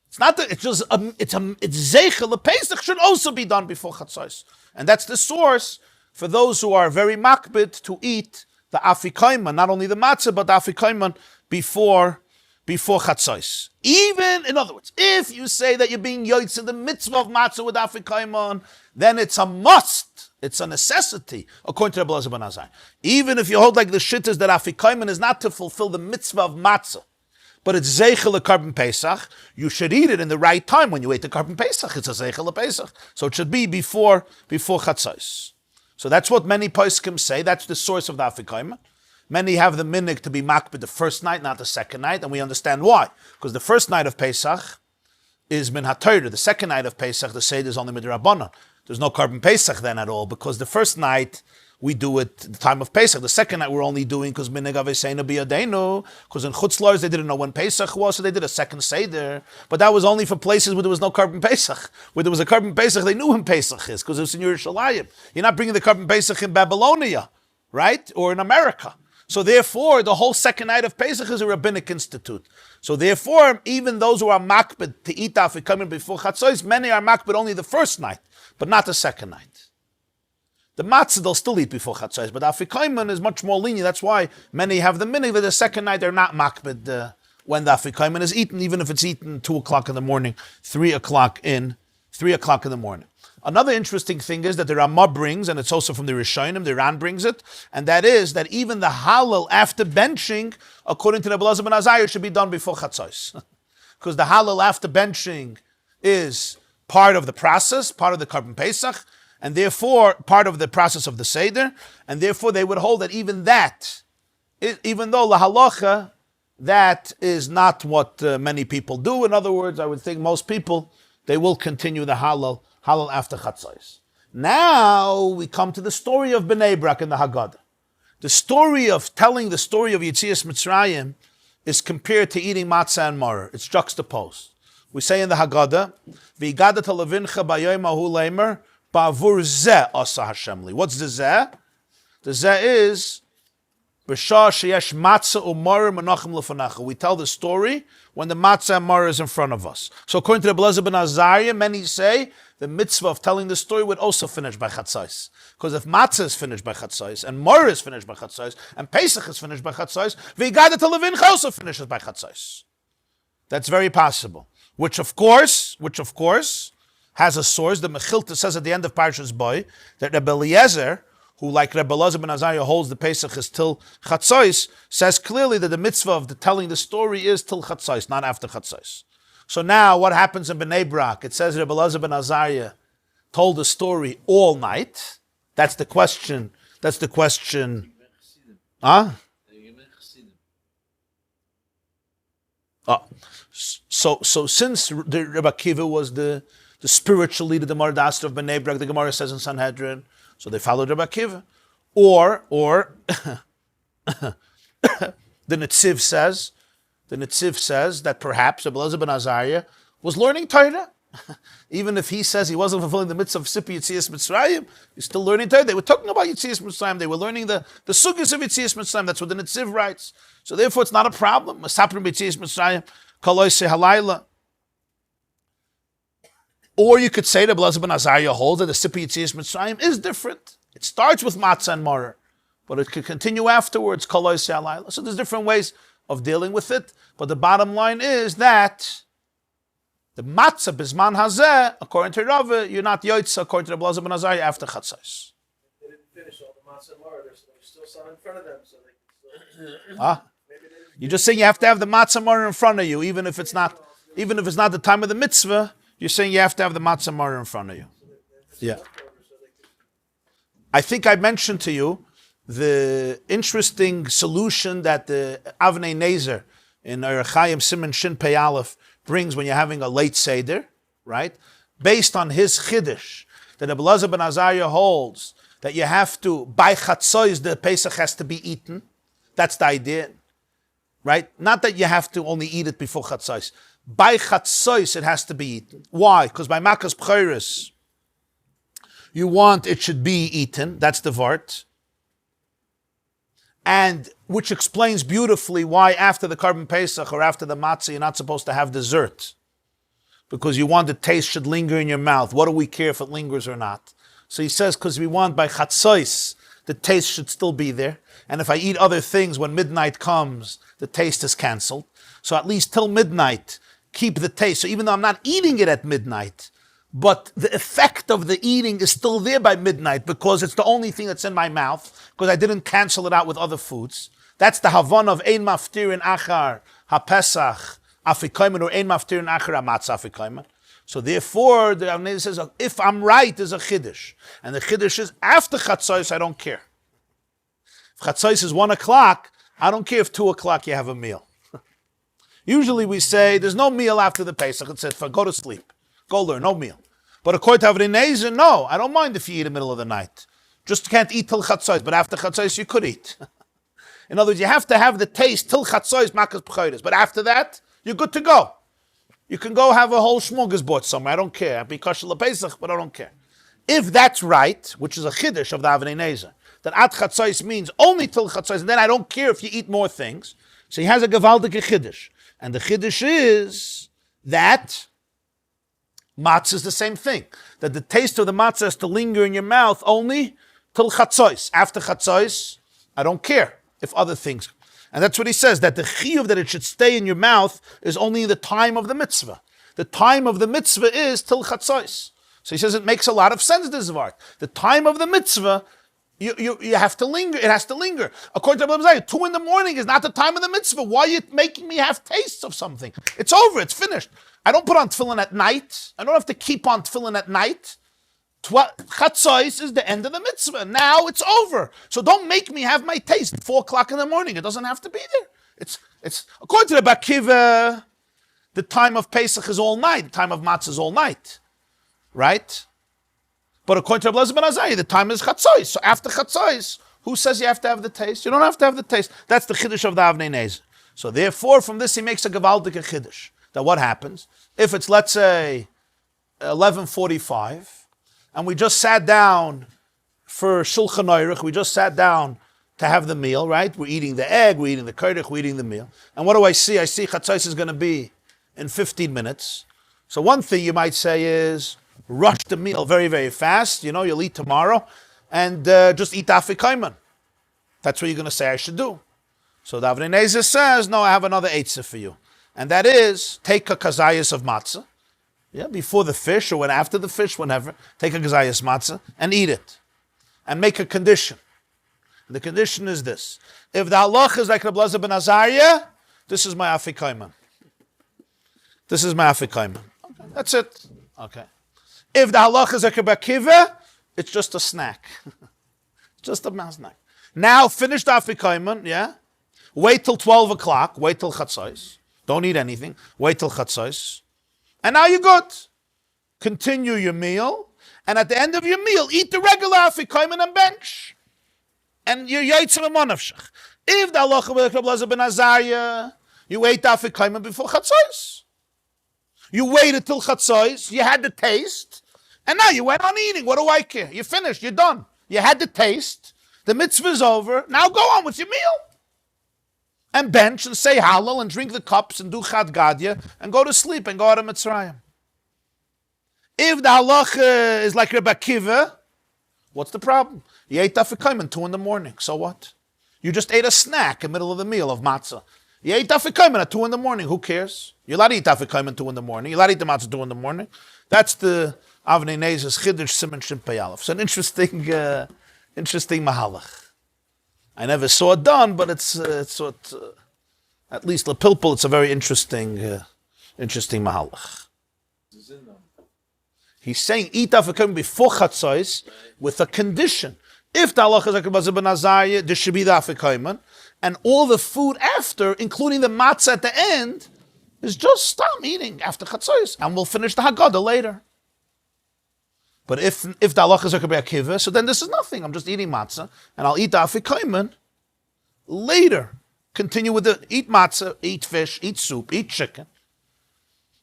B: it's not that it's zeichel lePesach, should also be done before chatzos. And that's the source for those who are very makbid to eat the afikomen, not only the matzah, but the afikomen before chatzos. Even, in other words, if you say that you're being yotze the mitzvah of matzah with afikomen, then it's a must. It's a necessity, according to Rabbi Elazar ben Azariah. Even if you hold like the shittas that afikomen is not to fulfill the mitzvah of matzah, but it's zeichel a carbon Pesach, you should eat it in the right time when you ate the carbon Pesach. It's a zeichel a Pesach. So it should be before chatzos. So that's what many poskim say. That's the source of the afikoyma. Many have the minhag to be makbid the first night, not the second night, and we understand why. Because the first night of Pesach is min haTorah. The second night of Pesach, the Seder is only midrabanan. There's no carbon Pesach then at all, because the first night we do it the time of Pesach. The second night we're only doing because minhag aveseinu biyadenu, because in Chutz La'aretz they didn't know when Pesach was, so they did a second Seder. But that was only for places where there was no carbon Pesach. Where there was a carbon Pesach, they knew when Pesach is, because it was in Yerushalayim. You're not bringing the carbon Pesach in Babylonia, right? Or in America. So therefore, the whole second night of Pesach is a rabbinic institute. So therefore, even those who are makbid to eat afikomen before chatzos, many are makbid only the first night, but not the second night. The matzah they'll still eat before chatzos, but afikomen is much more lenient. That's why many have the minhag that the second night they're not makbid when the afikomen is eaten, even if it's eaten 2 o'clock in the morning, 3 o'clock in the morning. Another interesting thing is that the Ramah brings, and it's also from the Rishonim, the Ran brings it, and that is that even the halal after benching, according to the Rabbi ben Azariah, should be done before chatzos. Because the halal after benching is part of the process, part of the carbon Pesach, and therefore part of the process of the Seder, and therefore they would hold that even that, even though la halacha, that is not what many people do. In other words, I would think most people, they will continue the halal after chatzos. Now we come to the story of Bnei Brak in the Haggadah. The story of telling the story of Yetzias Mitzrayim is compared to eating matzah and maror. It's juxtaposed. We say in the Haggadah, "V'yigadat levincha b'yom hahu leimer ba'avur zeh asa Hashem li." What's the zeh? The zeh is b'shah sheyesh matzah u'maror menachem lefanacha. We tell the story when the matzah and maror is in front of us. So according to the Rabbi ben Azariah, many say the mitzvah of telling the story would also finish by chatzos. Because if matzah is finished by chatzos, and maror is finished by chatzos, and Pesach is finished by chatzos, v'yigadat levincha also finishes by chatzos. That's very possible. Which of course has a source. The Mechilta says at the end of Parshas Boy that Rabbi Eliezer, who like Rabbi ben Azariah holds the Pesach is till chatzos, says clearly that the mitzvah of telling the story is till chatzos, not after chatzos. So now what happens in Bnei Brak? It says Rabbi ben Azariah told the story all night. That's the question. Huh? So since the Rabbi Akiva was the spiritual leader, the Mordastra of Bnei Brak, the Gemara says in Sanhedrin, so they followed Rabbi Akiva. Or the Netziv says that perhaps Rabbi ben Azariah was learning Torah. Even if he says he wasn't fulfilling the mitzvah of Sipi Yetzias Mitzrayim, he's still learning Torah. They were talking about Yetzias Mitzrayim. They were learning the sugyas of Yetzias Mitzrayim. That's what the Netziv writes. So therefore it's not a problem. Masaprim Yetzias Mitzrayim, Kaloise Halayla. Or you could say that Rabbi ben Azariah holds that the Sipi Yetzias Mitzrayim is different. It starts with matzah and maror, but it could continue afterwards, Kaloise Halayla. So there's different ways of dealing with it. But the bottom line is that the matzah bisman hazeh, according to Rabbi, you're not yoitza, according to Rabbi ben Azariah, after chatzos.
C: They didn't finish all the matzah and maror. There's still some in front of them, so they can still.
B: You're just saying you have to have the matzah and maror in front of you, even if it's not the time of the mitzvah. You're saying you have to have the matzah and maror in front of you. Yeah. I think I mentioned to you the interesting solution that the Avnei Nezer in Chaim Simon Shin Pei Aleph brings when you're having a late Seder, right? Based on his Chiddush, that Rabbi ben Azariah holds that you have to, by chatzos, the Pesach has to be eaten. That's the idea, right? Not that you have to only eat it before chatzos. By chatzos, it has to be eaten. Why? Because by Makas B'chayres, you want it should be eaten. That's the Vart. And which explains beautifully why after the Carbon Pesach or after the matzah, you're not supposed to have dessert. Because you want the taste should linger in your mouth. What do we care if it lingers or not? So he says, because we want by chatzos, the taste should still be there. And if I eat other things, when midnight comes, the taste is canceled. So at least till midnight, keep the taste. So even though I'm not eating it at midnight, but the effect of the eating is still there by midnight because it's the only thing that's in my mouth because I didn't cancel it out with other foods. That's the Havana of Ein Maftirin Achar HaPesach Afikoyman or Ein Maftirin Achar HaMatzah Afikoyman. So therefore, the Avnei says, if I'm right, there's a Chiddush. And the Chiddush is, after Chatzos, I don't care. If Chatzos is 1 o'clock, I don't care if 2 o'clock you have a meal. Usually we say, there's no meal after the Pesach. It says, go to sleep. Go learn, no meal. But according to Avnei, no, I don't mind if you eat in the middle of the night. Just can't eat till Chatzos, but after Chatzos you could eat. In other words, you have to have the taste till Chatzos, Makas B'chodes. But after that, you're good to go. You can go have a whole smorgasbord somewhere. I don't care. I'll be kosher Pesach, but I don't care. If that's right, which is a chiddush of the Avnei Nezer, that at Chatzos means only till Chatzos, and then I don't care if you eat more things. So he has a gewaldige chiddush. And the chiddush is that matzah is the same thing. That the taste of the matzah has to linger in your mouth only till Chatzos. After Chatzos, I don't care if other things. And that's what he says, that the chiyuv that it should stay in your mouth is only the time of the mitzvah. The time of the mitzvah is till Chatzos. So he says it makes a lot of sense, this Vart. The time of the mitzvah, you have to linger. It has to linger. According to Rabbi, 2 in the morning is not the time of the mitzvah. Why are you making me have tastes of something? It's over. It's finished. I don't put on tefillin at night. I don't have to keep on tefillin at night. Chatzos is the end of the mitzvah. Now it's over. So don't make me have my taste at 4 o'clock in the morning. It doesn't have to be there. It's according to the Bakiva, the time of Pesach is all night. The time of Matzah is all night. Right? But according to Rabbi Ben Azai, the time is Chatzos. So after Chatzos, who says you have to have the taste? You don't have to have the taste. That's the Chiddush of the Avnei Nezer. So therefore, from this he makes a Gewaldige Chiddush. That what happens? If it's, let's say, 11:45, and we just sat down for Shulchan Aruch, we just sat down to have the meal, right? We're eating the egg, we're eating the kodesh, we're eating the meal. And what do I see? I see Chatzos is going to be in 15 minutes. So one thing you might say is, rush the meal very, very fast. You know, you'll eat tomorrow, and just eat afikoyman. That's what you're going to say I should do. So the Avnei Nezer says, no, I have another eitzah for you. And that is, take a kazayas of matzah, before the fish or when after the fish, whenever, take a kazayas matzah and eat it. And make a condition. And the condition is this. If the halach is like Rabbi Elazar ben Azariah, this is my afikoyman. This is my afikoyman. Okay, that's it. Okay. If the halach is like Rabbi Akiva, it's just a snack. Just a mouse snack. Now, finish the afikoyman, Wait till 12 o'clock. Wait till Chatzos. Don't eat anything. Wait till Chatzos. And now you're good. Continue your meal. And at the end of your meal, eat the regular afikoyman and bench. And you're yaitzer v'monavshach. If the halacha with Rabbi Elazar ben Azariah, you ate afikoyman before Chatzos. You waited till Chatzos. You had the taste. And now you went on eating. What do I care? You're finished. You're done. You had the taste. The mitzvah's over. Now go on with your meal. And bench and say Hallel and drink the cups and do Chad Gadya and go to sleep and go out of Mitzrayim. If the halacha is like Rebbe Akiva, what's the problem? You ate afikoyman 2 in the morning. So what? You just ate a snack in the middle of the meal of matzah. You ate afikoyman at 2 in the morning. Who cares? You're allowed to eat afikoyman 2 in the morning. You're allowed to eat the matzah 2 in the morning. That's the Avnei Nezer's Chiddush Siman Shin Pei Aleph. It's an interesting mahalach. I never saw it done, but it's at least Lepilpul, it's a very interesting mahalach. He's saying eat afikoyman before Chatzos with a condition. If the halacha is like Rabbi Elazar ben Azariah, there should be the afikoyman, and all the food after, including the matzah at the end, is just stop eating after Chatzos, and we'll finish the Haggadah later. But if the halacha is like Rabbi Akiva, so then this is nothing. I'm just eating matzah, and I'll eat the afikoyman later. Continue with eat matzah, eat fish, eat soup, eat chicken,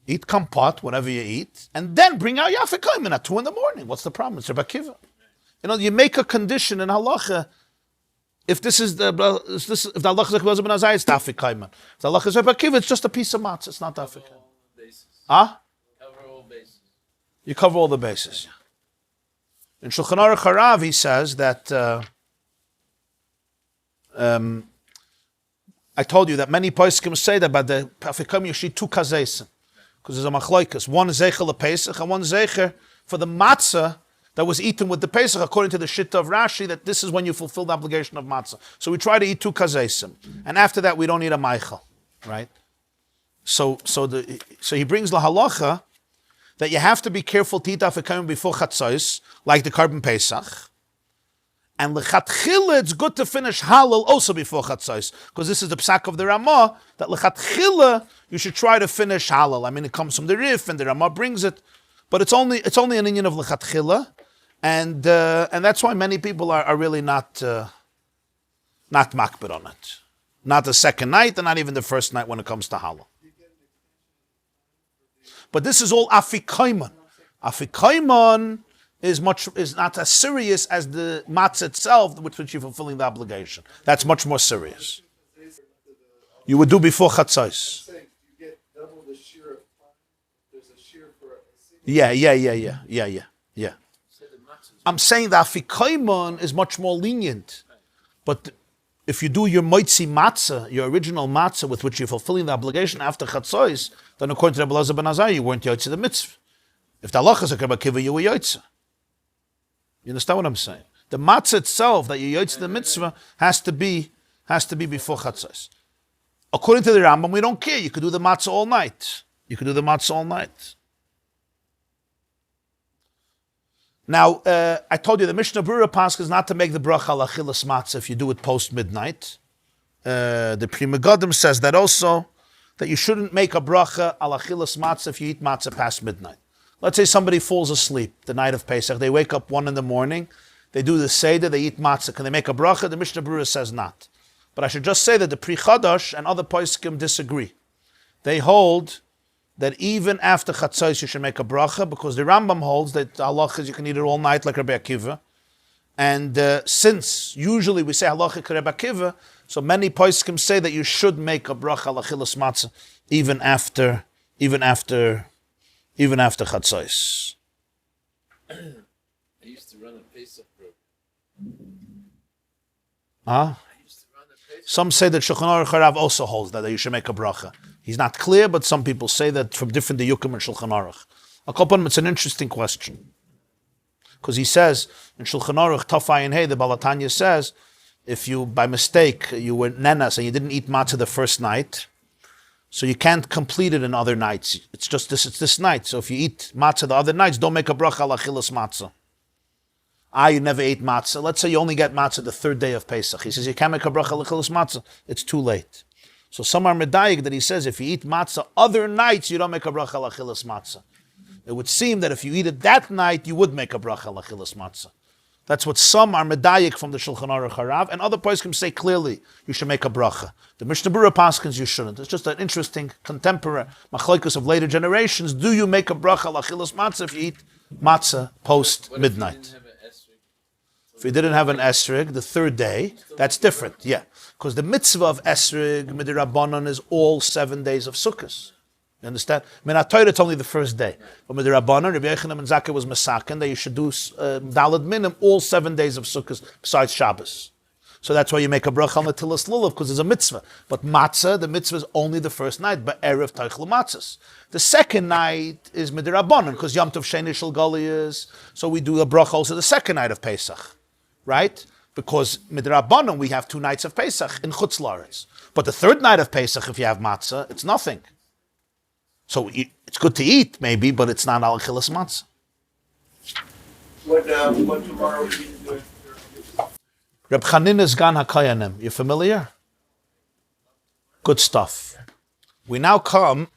B: eat kompot, whatever you eat, and then bring out your afikoyman at 2 in the morning. What's the problem? It's Rabbi Akiva. You know, you make a condition in halacha. If the halacha is like Rabbi Elazar ben Azariah, it's the afikoyman. If the halacha is Rabbi Akiva, it's just a piece of matzah. It's not the afikoyman.
A: Cover all bases.
B: You cover all the bases. In Shulchan Aruch Harav, he says that I told you that many poskim say that by the afikoyman you should 2 kazesim, because there's a machloikas. One zecher lePesach and one zecher for the matzah that was eaten with the Pesach, according to the Shitta of Rashi, that this is when you fulfill the obligation of matzah. So we try to eat 2 kazesim. And after that, we don't eat a meichel, right? So he brings la halacha that you have to be careful to eat afikaim before chatzos, like the carbon Pesach. And lechatchila, it's good to finish halal also before chatzos, because this is the psak of the Ramah, that lechatchila, you should try to finish halal. I mean, it comes from the Rif, and the Ramah brings it, but it's only an inyan of lechatchila, and that's why many people are really not makbid on it. Not the second night, and not even the first night when it comes to halal. But this is all afikaimon. Afikaimon is not as serious as the matzah itself, with which you're fulfilling the obligation. That's much more serious. You would do before chatzos.
C: You get double the shear of time. There's a shear for a single.
B: Yeah. I'm saying that afikaimon is much more lenient, but if you do your moitzi matzah, your original matzah with which you're fulfilling the obligation after chatzos, then according to Rabbi Elazar ben Azai, you weren't yotze the mitzvah. If the halacha is a Rabbi Akiva, you were yotze. You understand what I'm saying? The matzah itself that you yotze the mitzvah has to be before chatzos. According to the Rambam, we don't care. You could do the matzah all night. Now, I told you the Mishnah Berurah Pasch is not to make the bracha al achilas matzah if you do it post midnight. The Pri Megadim says that also, that you shouldn't make a bracha al achilas matzah if you eat matzah past midnight. Let's say somebody falls asleep the night of Pesach. They wake up 1 a.m, they do the Seder, they eat matzah. Can they make a bracha? The Mishnah Berurah says not. But I should just say that the Pri Chadash and other poskim disagree. They hold that even after chatzos you should make a bracha, because the Rambam holds that halach is you can eat it all night like Rabbi Akiva. And since usually we say halacha like Rabbi Akiva, so many poskim say that you should make a bracha al achilas matzah even after chatzos.
A: I used to run a Pesach group.
B: Some say that Shulchan Aruch Harav also holds that you should make a bracha. He's not clear, but some people say that from different diyukim in Shulchan Aruch. Akopan, it's an interesting question. Because he says, in Shulchan Aruch, Taf Ayin Hey, the Balatanya says, if you, by mistake, you were nenas and you didn't eat matzah the first night, so you can't complete it in other nights. It's this night. So if you eat matzah the other nights, don't make a bracha al achilas matzah. You never ate matzah. Let's say you only get matzah the 3rd day of Pesach. He says you can't make a bracha al achilas matzah. It's too late. So some are medayik that he says if you eat matzah other nights, you don't make a bracha al achilas matzah. It would seem that if you eat it that night, you would make a bracha al achilas matzah. That's what some are medayik from the Shulchan Aruch Harav, and other poskim say clearly you should make a bracha. The Mishnah Berurah paskins you shouldn't. It's just an interesting contemporary machlokes of later generations. Do you make a bracha al achilas matzah if you eat matzah post midnight? If you didn't have an esrig the 3rd day, that's different. Yeah, because the mitzvah of esrig midirabbanon is all 7 days of Sukkot. You understand? I mean, Torah it's only the 1st day. But midirabbanon, Rabbi Yochanan ben Zakkai was masaken that you should do dalad minim all 7 days of Sukkot besides Shabbos. So that's why you make a bracha on the tilas lulav, because it's a mitzvah. But matzah, the mitzvah is only the 1st night, but erev teichel matzahs. The 2nd night is midirabbanon, because Yom Tov Sheni Shel Gali is. So we do a bracha also the 2nd night of Pesach. Right? Because midrabanan we have 2 nights of Pesach in Chutz La'aretz. But the 3rd night of Pesach, if you have matzah, it's nothing. So it's good to eat, maybe, but it's not al achilas matzah.
C: What tomorrow are we doing?
B: Reb Chanina's Gan HaKayanim. You familiar? Good stuff. We now come,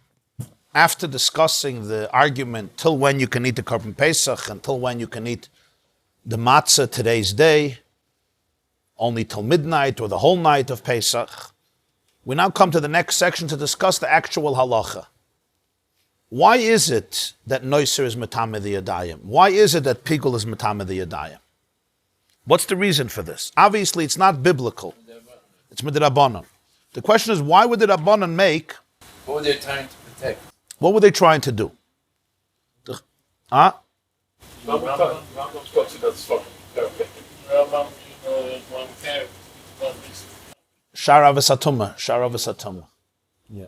B: after discussing the argument till when you can eat the Korban Pesach, until when you can eat the matzah today's day, only till midnight or the whole night of Pesach. We now come to the next section to discuss the actual halacha. Why is it that noiser is matame the yadayim? Why is it that pigul is matame the yadayim? What's the reason for this? Obviously, it's not biblical. It's midrabanan. The question is, why would the Rabbanan make?
A: What were they trying to protect?
B: What were they trying to do? Shara v'satuma. Yeah.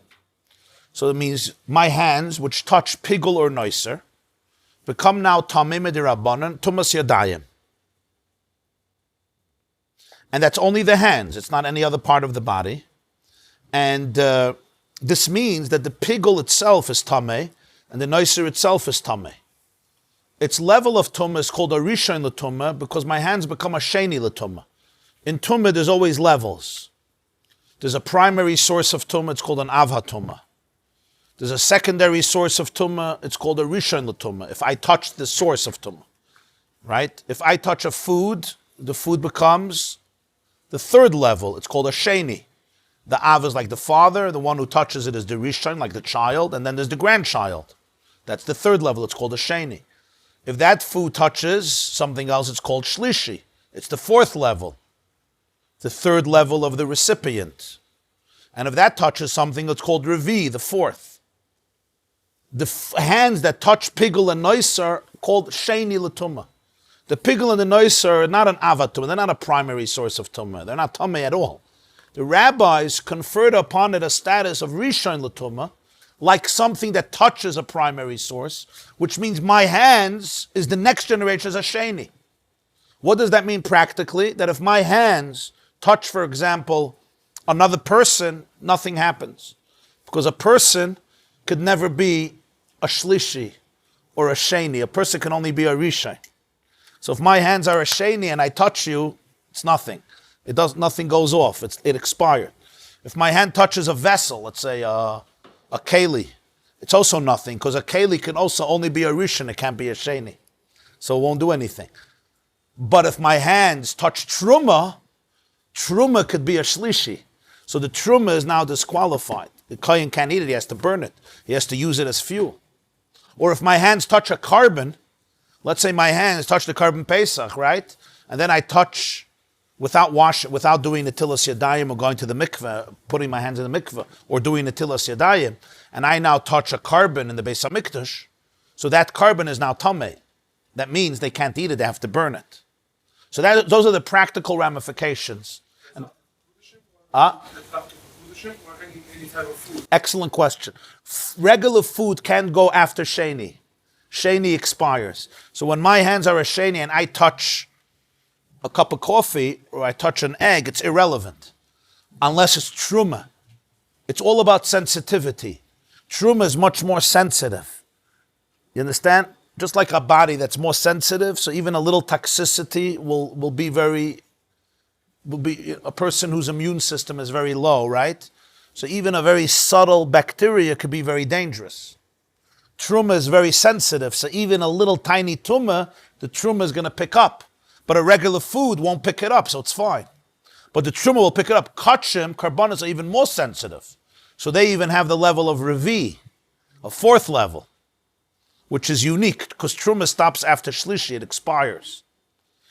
B: So it means my hands which touch pigul or noiser, become now tamei midirabbanan, tumas yadayim. And that's only the hands. It's not any other part of the body. And this means that the pigul itself is tamei, and the noiser itself is tamei. Its level of tumah is called a rishon l'tumah because my hands become a sheni l'tumah. In tumah, there's always levels. There's a primary source of tumah, it's called an avha tumah. There's a secondary source of tumah, it's called a rishon l'tumah, if I touch the source of tumah. Right? If I touch a food, the food becomes the third level, it's called a sheni. The av is like the father, the one who touches it is the rishon, like the child, and then there's the grandchild. That's the third level, it's called a sheni. If that food touches something else, it's called shlishi. It's the fourth level, the third level of the recipient. And if that touches something, it's called revi, the fourth. The hands that touch pigul and noiser are called sheni l'tumah. The pigul and the noiser are not an avatumah, they're not a primary source of tumah, they're not tumah at all. The rabbis conferred upon it a status of rishon l'tumah, like something that touches a primary source, which means my hands is the next generation as a sheni. What does that mean practically? That if my hands touch, for example, another person, nothing happens. Because a person could never be a shlishi or a sheni. A person can only be a rishon. So if my hands are a sheni and I touch you, it's nothing. Nothing goes off. It expired. If my hand touches a vessel, let's say a keli, it's also nothing, because a keli can also only be a rishon, it can't be a sheni. So it won't do anything. But if my hands touch truma could be a shlishi. So the truma is now disqualified. The kohen can't eat it, he has to burn it. He has to use it as fuel. Or if my hands touch a carbon, let's say my hands touch the carbon Pesach, right? And then I touch without doing netilas yadayim or going to the mikveh, putting my hands in the mikveh, or doing netilas yadayim, and I now touch a carbon in the Beis HaMikdash, so that carbon is now tamei. That means they can't eat it, they have to burn it. So those are the practical ramifications. Excellent question. Regular food can go after sheni. Sheni expires. So when my hands are a sheni and I touch a cup of coffee or I touch an egg, it's irrelevant. Unless it's truma. It's all about sensitivity. Truma is much more sensitive. You understand? Just like a body that's more sensitive, so even a little toxicity will be a person whose immune system is very low, right? So even a very subtle bacteria could be very dangerous. Truma is very sensitive, so even a little tiny tumor, the truma is going to pick up. But a regular food won't pick it up, so it's fine. But the truma will pick it up. Kachim, karbanas are even more sensitive. So they even have the level of revi, a fourth level, which is unique, because truma stops after shlishi, it expires.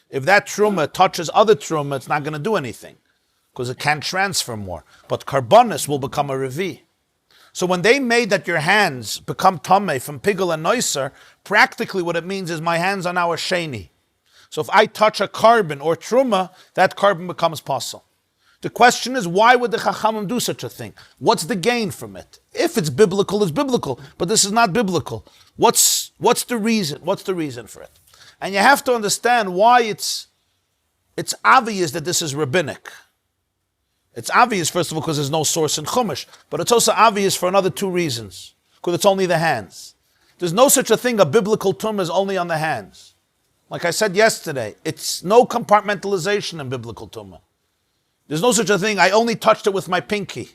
B: If that truma touches other truma, it's not going to do anything, because it can't transfer more. But karbanas will become a revi. So when they made that your hands become tamei from pigul and noiser, practically what it means is my hands are now a sheni. So if I touch a carbon or truma, that carbon becomes pasul. The question is, why would the Chachamim do such a thing? What's the gain from it? If it's biblical, it's biblical. But this is not biblical. What's the reason? What's the reason for it? And you have to understand why it's obvious that this is rabbinic. It's obvious, first of all, because there's no source in Chumash. But it's also obvious for another two reasons. Because it's only the hands. There's no such a thing, a biblical tumah is only on the hands. Like I said yesterday, it's no compartmentalization in biblical tumah. There's no such a thing, I only touched it with my pinky.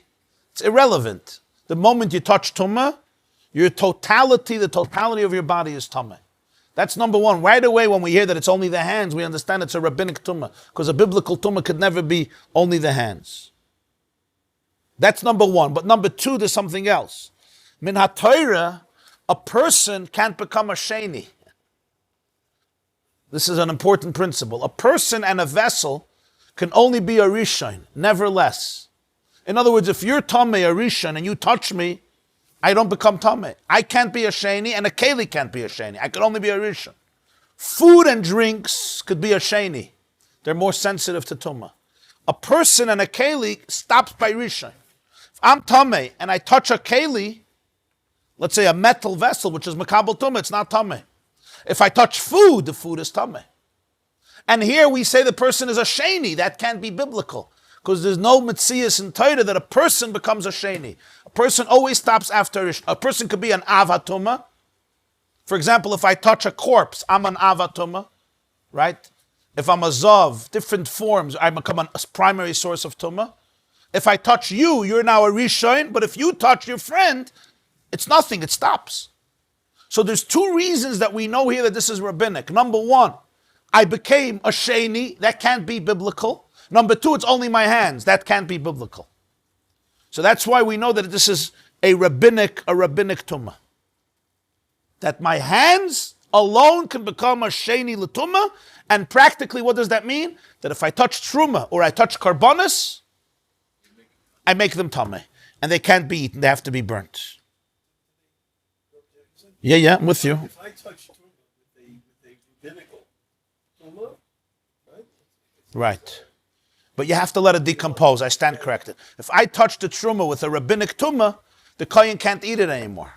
B: It's irrelevant. The moment you touch tumah, the totality of your body is tumah. That's number one. Right away when we hear that it's only the hands, we understand it's a rabbinic tumah, because a biblical tumah could never be only the hands. That's number one. But number two, there's something else. Min ha-Torah, a person can't become a sheni. This is an important principle. A person and a vessel can only be a rishon, never less. In other words, if you're tamei, a rishon, and you touch me, I don't become tamei. I can't be a sheni, and a keli can't be a sheni. I could only be a rishon. Food and drinks could be a sheni. They're more sensitive to tumah. A person and a keli stops by rishon. If I'm tamei and I touch a keli, let's say a metal vessel, which is makabel tumah, it's not tamei. If I touch food, the food is tameh. And here we say the person is a sheni. That can't be biblical. Because there's no metzias in Torah that a person becomes a sheni. A person always stops after a person could be an avatuma. For example, if I touch a corpse, I'm an avatuma, right? If I'm a zav, different forms, I become a primary source of tumah. If I touch you, you're now a rishon. But if you touch your friend, it's nothing. It stops. So there's two reasons that we know here that this is rabbinic. Number one, I became a sheni. That can't be biblical. Number two, it's only my hands. That can't be biblical. So that's why we know that this is a rabbinic tumah. That my hands alone can become a sheni l'tumah. And practically, what does that mean? That if I touch truma or I touch karbonis, I make them tameh. And they can't be eaten. They have to be burnt. Yeah, I'm with you.
D: If I touch truma with a rabbinical truma,
B: Right. But you have to let it decompose. I stand corrected. If I touch the truma with a rabbinic tumah, the kohen can't eat it anymore.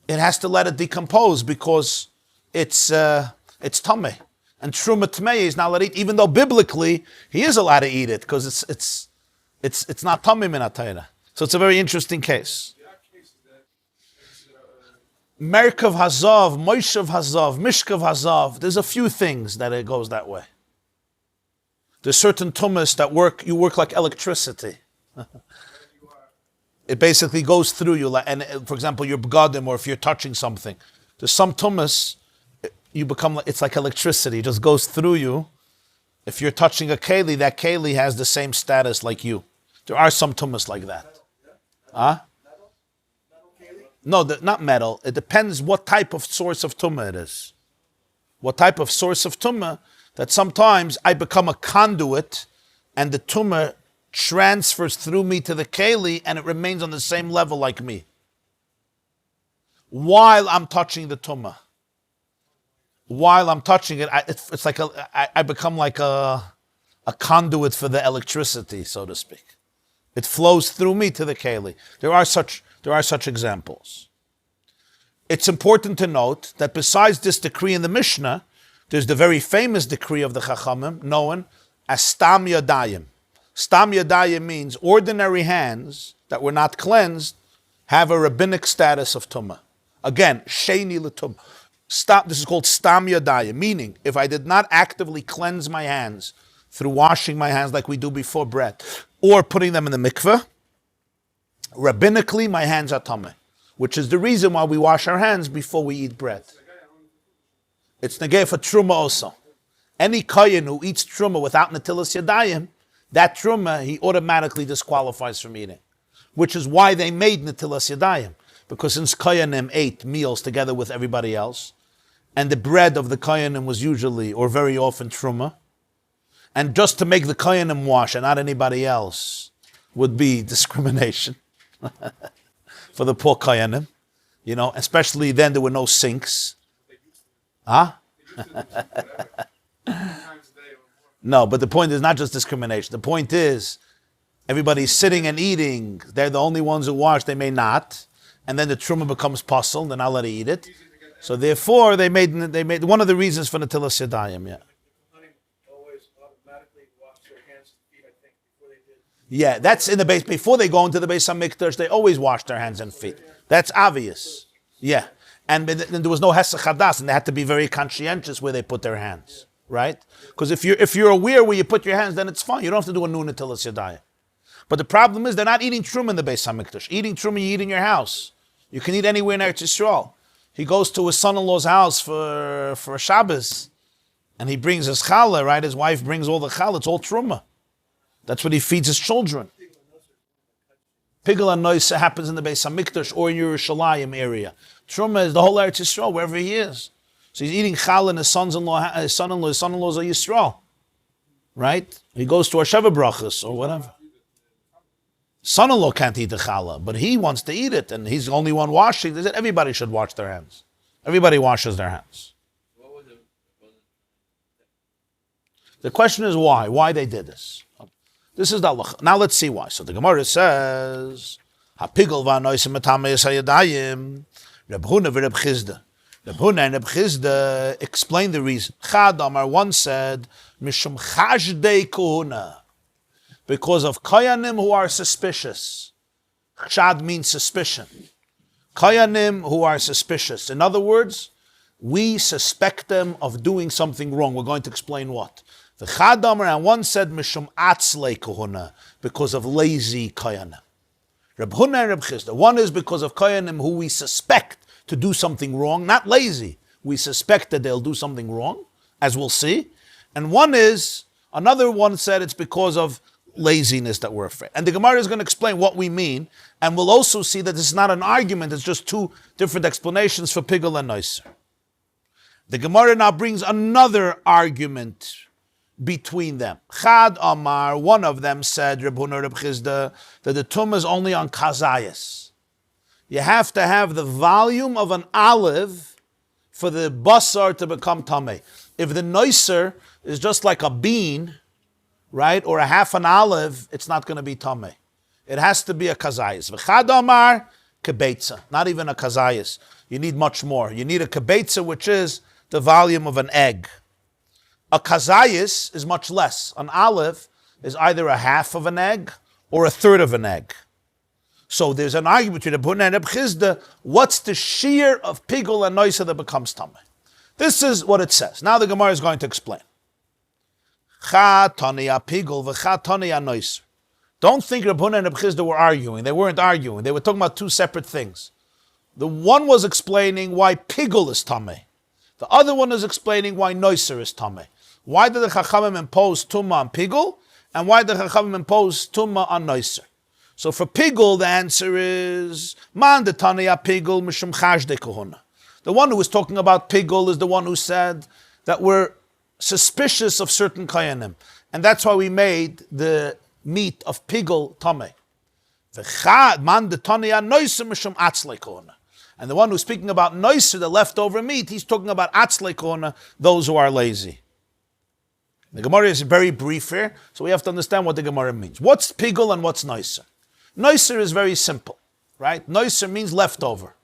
B: It has to let it decompose because it's tameh. And truma tmei is not allowed to eat, even though biblically he is allowed to eat it because it's not tameh min ha-Torah. So it's a very interesting case. Merkav hazav, moishav hazav, mishkav hazav. There's a few things that it goes that way. There's certain tumas that you work like electricity. It basically goes through you. And for example, you're begadim, or if you're touching something, there's some tumas, it's like electricity. It just goes through you. If you're touching a keli, that keli has the same status like you. There are some tumas like that. Huh? No, not metal. It depends what type of source of tumah it is. What type of source of tumah, that sometimes I become a conduit and the tumah transfers through me to the keli and it remains on the same level like me. While I'm touching the tumah. While I'm touching it, it's like I become like a conduit for the electricity, so to speak. It flows through me to the keli. There are such examples. It's important to note that besides this decree in the Mishnah, there's the very famous decree of the Chachamim, known as Stam Yadayim. Stam Yadayim means ordinary hands that were not cleansed have a rabbinic status of tumah. Again, sheni l'tumah. This is called Stam Yadayim, meaning if I did not actively cleanse my hands through washing my hands like we do before bread, or putting them in the mikveh, rabbinically my hands are tameh, which is the reason why we wash our hands before we eat bread. It's negeh for truma also. Any kohen who eats truma without netilas yadayim, that truma he automatically disqualifies from eating, which is why they made netilas yadayim, because since kohenim ate meals together with everybody else, and the bread of the kohenim was usually or very often truma, and just to make the kohenim wash and not anybody else would be discrimination for the poor kohenim. Especially then there were no sinks. Huh? No, but the point is not just discrimination. The point is everybody's sitting and eating. They're the only ones who wash. They may not. And then the truma becomes puzzle. They're not allowed to eat it. So therefore, they made one of the reasons for Netilas Yadayim. Yeah.
D: always automatically wash their hands and feet, I think, before they did.
B: Yeah, that's in the base. Before they go into the Beis HaMikdash, they always wash their hands and feet. That's obvious. Yeah. And then there was no Hesach Hadas, and they had to be very conscientious where they put their hands, right? Because if you're aware where you put your hands, then it's fine. You don't have to do a nun until it's Yadayim. But the problem is they're not eating truma in the Beis HaMikdash. Eating truma, you eat in your house. You can eat anywhere in Eretz Yisrael. He goes to his son-in-law's house for Shabbos, and he brings his challah, right? His wife brings all the challah. It's all truma. That's what he feeds his children. Pigel and Noisa happens in the Beis HaMikdash or in Yerushalayim area. Truma is the whole Eretz Yisrael, wherever he is. So he's eating challah, and his son-in-laws are Yisrael, right? He goes to Asheva Brachas or whatever. Son-in-law can't eat the challah, but he wants to eat it, and he's the only one washing. They said everybody should wash their hands. Everybody washes their hands. The question is why? Why they did this? This is the halacha. Now let's see why. So the Gemara says, "Hapigol va'noisim etamei yisayadayim, Reb Huna v'Reb Chizda." Reb Huna and Reb Chizda explained the reason. Chad Amar, one said, Mishum Chashdei Kuhuna, because of Kayanim who are suspicious. Chad means suspicion. Kayanim who are suspicious. In other words, we suspect them of doing something wrong. We're going to explain what. The Chad Amar, and one said, Mishum Atzlei Kuhuna, because of lazy Kayanim. Reb Huna and Reb Chizda. One is because of Kayanim who we suspect to do something wrong, not lazy. We suspect that they'll do something wrong, as we'll see. And another one said it's because of laziness that we're afraid. And the Gemara is going to explain what we mean, and we'll also see that this is not an argument, it's just two different explanations for Pigul and Noiser. The Gemara now brings another argument between them. Chad Amar, one of them said, Reb Huna, Reb Chizda, that the tumah is only on kazayas. You have to have the volume of an olive for the basar to become tameh. If the noiser is just like a bean, right, or a half an olive, it's not going to be tameh. It has to be a kazayas. V'chad amar kebetza, not even a kazayas. You need much more. You need a kebetza, which is the volume of an egg. A kazayas is much less. An olive is either a half of an egg or a third of an egg. So there's an argument between Reb Huna and Reb Chizda. What's the shear of pigul and noiser that becomes tameh? This is what it says. Now the Gemara is going to explain. Cha taniya pigul v'cha taniya noiser. Don't think Reb Huna and Reb Chizda were arguing. They weren't arguing. They were talking about two separate things. The one was explaining why pigul is tameh. The other one is explaining why noiser is tameh. Why did the Chachamim impose tumah on pigul, and why did the Chachamim impose tumah on noiser? So for pigul, the answer is man de taniya pigul mishum chashdei kuhuna. The one who was talking about pigul is the one who said that we're suspicious of certain kayanim, and that's why we made the meat of pigul tameh. Man de taniya noiser mishum atzlei kuhuna. And the one who's speaking about noiser, the leftover meat, he's talking about atzlei kuhuna, those who are lazy. The Gemara is very brief here, so we have to understand what the Gemara means. What's pigul and what's noiser? Noiser is very simple, right? Noiser means leftover.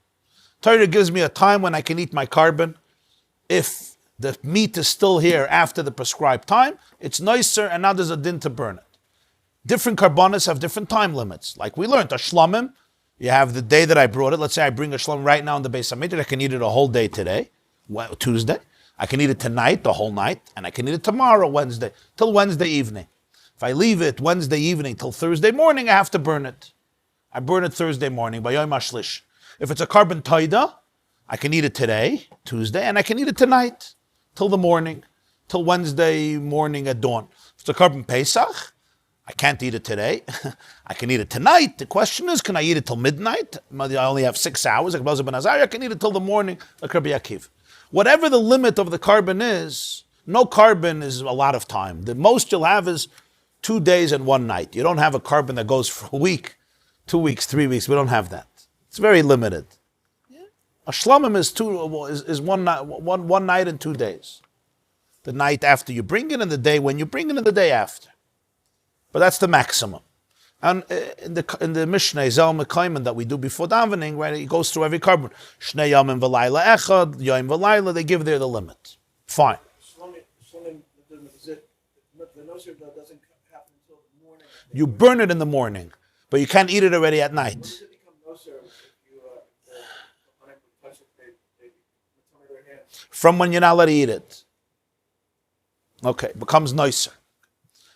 B: Torah gives me a time when I can eat my carbon. If the meat is still here after the prescribed time, it's noiser, and now there's a din to burn it. Different carbonas have different time limits. Like we learned, a shlamim, you have the day that I brought it. Let's say I bring a shlam right now in the Beis HaMikdash. I can eat it a whole day today, Tuesday. I can eat it tonight, the whole night, and I can eat it tomorrow, Wednesday, till Wednesday evening. If I leave it Wednesday evening till Thursday morning, I have to burn it. I burn it Thursday morning by Yom HaShlish. If it's a carbon taida, I can eat it today, Tuesday, and I can eat it tonight, till the morning, till Wednesday morning at dawn. If it's a carbon Pesach, I can't eat it today. I can eat it tonight. The question is, can I eat it till midnight? I only have 6 hours. I can eat it till the morning, like Rabbi Akiv. Whatever the limit of the carbon is, no carbon is a lot of time. The most you'll have is 2 days and 1 night. You don't have a carbon that goes for a week, 2 weeks, 3 weeks. We don't have that. It's very limited. A shlamim is one night and 2 days. The night after you bring it and the day when you bring it and the day after. But that's the maximum. And in the Mishnah, Zel Mekayman that we do before davening, right, it goes through every carbon. Shnei Yomim v'layla echad, Yom v'layla, they give there the limit. Fine.
D: The noser doesn't happen until the morning.
B: You burn it in the morning, but you can't eat it already at night.
D: When does it become noser if you touch it, they their hands?
B: From when you're not allowed to eat it. Okay, becomes noiser.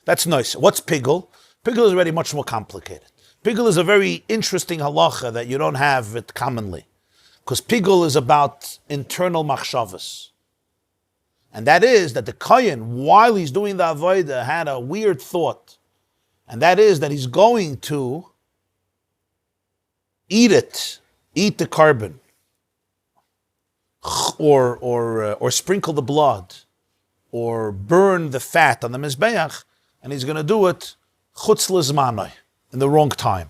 B: That's noiser. What's pigul? Pigul is already much more complicated. Pigul is a very interesting halacha that you don't have it commonly. Because pigul is about internal machshavas. And that is that the kohen, while he's doing the avodah, had a weird thought. And that is that he's going to eat the carbon, or sprinkle the blood, or burn the fat on the mizbeach, and he's going to do it chutz lizmanoi, in the wrong time.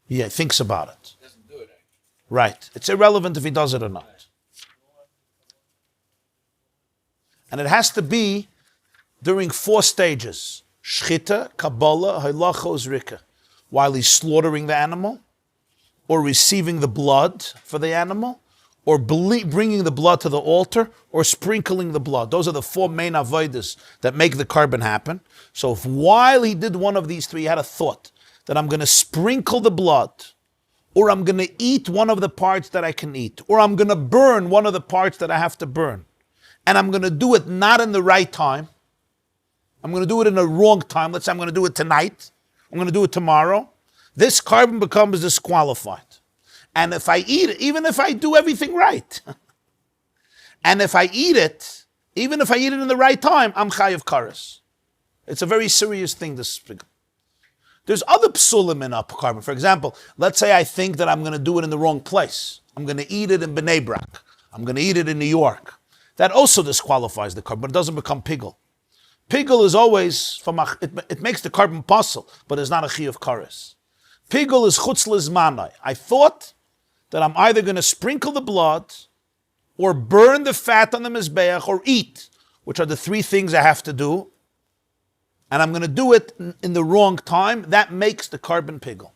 B: He thinks about it.
A: Doesn't do it, actually.
B: Right. It's irrelevant if he does it or not. And it has to be during 4 stages. Shchita, Kabbalah, Halacha, Uzrika. While he's slaughtering the animal, or receiving the blood for the animal, or bringing the blood to the altar, or sprinkling the blood. Those are the four main avodas that make the carbon happen. So if while he did one of these three, he had a thought that I'm going to sprinkle the blood, or I'm going to eat one of the parts that I can eat, or I'm going to burn one of the parts that I have to burn, and I'm going to do it not in the right time, I'm going to do it in the wrong time. Let's say I'm going to do it tonight, I'm going to do it tomorrow. This carbon becomes disqualified. And if I eat it, even if I do everything right, and if I eat it, even if I eat it in the right time, I'm chayav kares. It's a very serious thing to speak. There's other psulim in up carbon. For example, let's say I think that I'm going to do it in the wrong place. I'm going to eat it in Bnei Brak. I'm going to eat it in New York. That also disqualifies the carbon, but it doesn't become pigul. Pigul is always, it makes the carbon puzzle, but it's not a chiyuv kares. Pigul is chutz lizmanai. I thought that I'm either going to sprinkle the blood, or burn the fat on the mizbeach, or eat, which are the three things I have to do, and I'm going to do it in the wrong time. That makes the carbon pigul.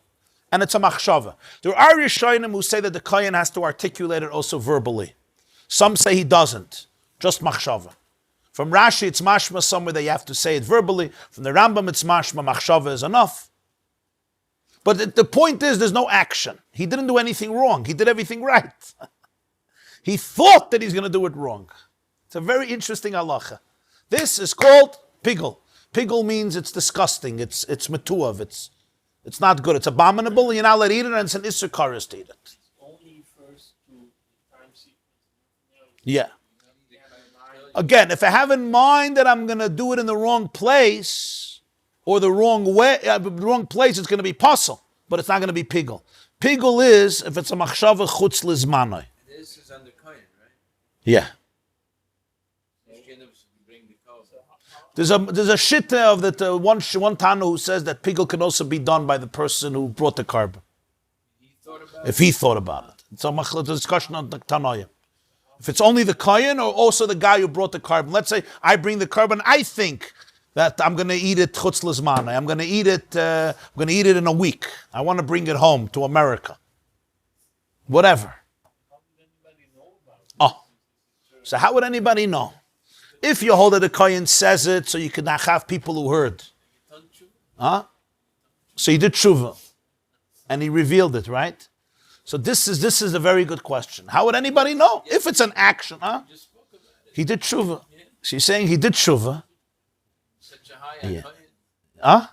B: And it's a machshava. There are Rishonim who say that the kohen has to articulate it also verbally. Some say he doesn't, just machshava. From Rashi, it's mashma somewhere that you have to say it verbally. From the Rambam, it's mashma, machshava is enough. But the point is, there's no action. He didn't do anything wrong. He did everything right. He thought that he's going to do it wrong. It's a very interesting halacha. This is called pigul. Pigul means it's disgusting. It's metuav. It's not good. It's abominable. You're not allowed to eat it, and it's an isser kares to eat it.
D: Only first to time sequence.
B: Yeah. Again, if I have in mind that I'm going to do it in the wrong place, or the wrong way, the wrong place, it's going to be puzzle, but it's not going to be pigul. Pigul is if it's a machshava chutz lizmanai.
A: This is under Chaim, right?
B: Yeah. There's a shitta of that one Tana who says that pigul can also be done by the person who brought the carbon. If he thought about it. It's a discussion on the Tanoim. If it's only the kohen or also the guy who brought the carbon. Let's say I bring the carbon, I think that I'm going to eat it chutz lizmanai. I'm going to eat it in a week. I want to bring it home to America. Whatever. Oh. So how would anybody know? If you hold that the kohen says it, so you could not have people who heard. Huh? So he did tshuva. And he revealed it, right? So this is a very good question. How would anybody know? If it's an action, huh? He did tshuva. She's saying he did tshuva. Yeah. Huh?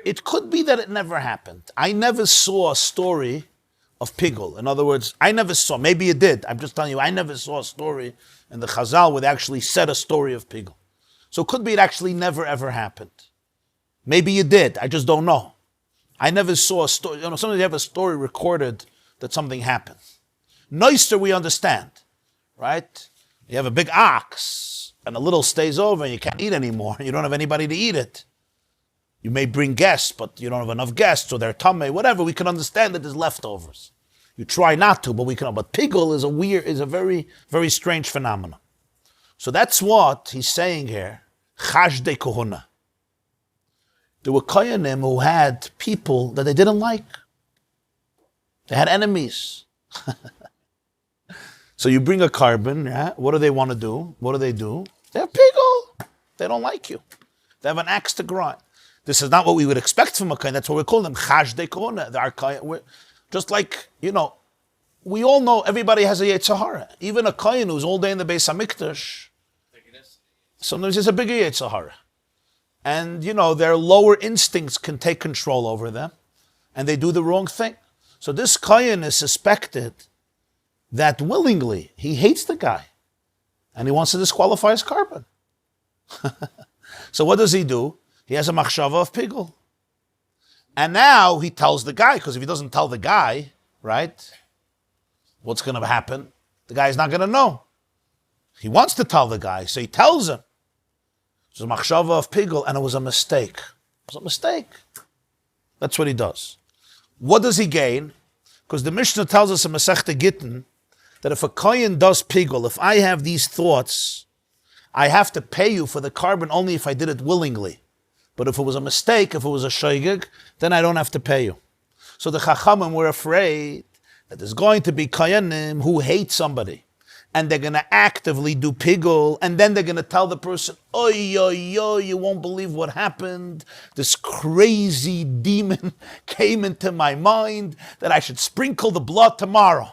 B: It could be that it never happened. I never saw a story of pigul. In other words, I never saw, maybe it did. I'm just telling you, I never saw a story in the Chazal where they actually said a story of pigul. So it could be it actually never ever happened. Maybe it did. I just don't know. I never saw a story. Sometimes you have a story recorded that something happened. Noister, we understand, right? You have a big ox and a little stays over and you can't eat anymore. You don't have anybody to eat it. You may bring guests, but you don't have enough guests, or they're tamei, whatever. We can understand that there's leftovers. You try not to, but we can. But pigul is a very, very strange phenomenon. So that's what he's saying here. Chashdei kohuna. There were kohanim who had people that they didn't like. They had enemies. So you bring a carbon, yeah? What do they want to do? What do? They're pigul. They don't like you. They have an axe to grind. This is not what we would expect from a kohen. That's what we call them. Chashdei kohuna. Just like, we all know everybody has a Yetzer Hara. Even a kohen who's all day in the Beis HaMikdash, sometimes there's a bigger Yetzer Hara. And, their lower instincts can take control over them, and they do the wrong thing. So this kohen is suspected that willingly he hates the guy, and he wants to disqualify his carbon. So what does he do? He has a machshava of pigul. And now he tells the guy, because if he doesn't tell the guy, right, what's going to happen? The guy's not going to know. He wants to tell the guy, so he tells him. It was a machshava of pigul, and it was a mistake. It was a mistake. That's what he does. What does he gain? Because the Mishnah tells us in Masechta Gittin that if a kohen does pigul, if I have these thoughts, I have to pay you for the carbon only if I did it willingly. But if it was a mistake, if it was a shoygig, then I don't have to pay you. So the Chachamim were afraid that there's going to be Kayanim who hate somebody. And they're going to actively do pigul, and then they're going to tell the person, oy, you won't believe what happened. This crazy demon came into my mind that I should sprinkle the blood tomorrow.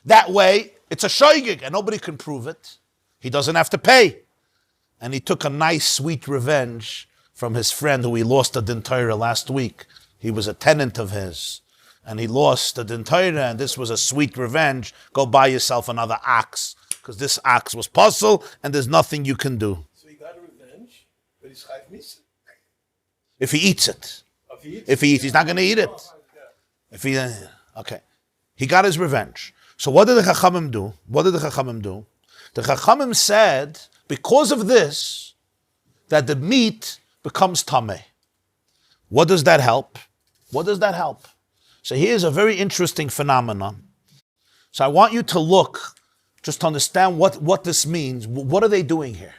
B: That way, it's a shoygig, and nobody can prove it. He doesn't have to pay. And he took a nice, sweet revenge from his friend who he lost a Din Torah last week. He was a tenant of his. And he lost the Din Torah, and this was a sweet revenge. Go buy yourself another ox, because this ox was puzzle, and there's nothing you can do.
D: So he got revenge, but he's Chaim Misa.
B: If he eats it. If he eats, he's not going to eat it. Okay. He got his revenge. So what did the Chachamim do? The Chachamim said, because of this, that the meat becomes tameh. What does that help? So here's a very interesting phenomenon. So I want you to look, just to understand what this means. What are they doing here?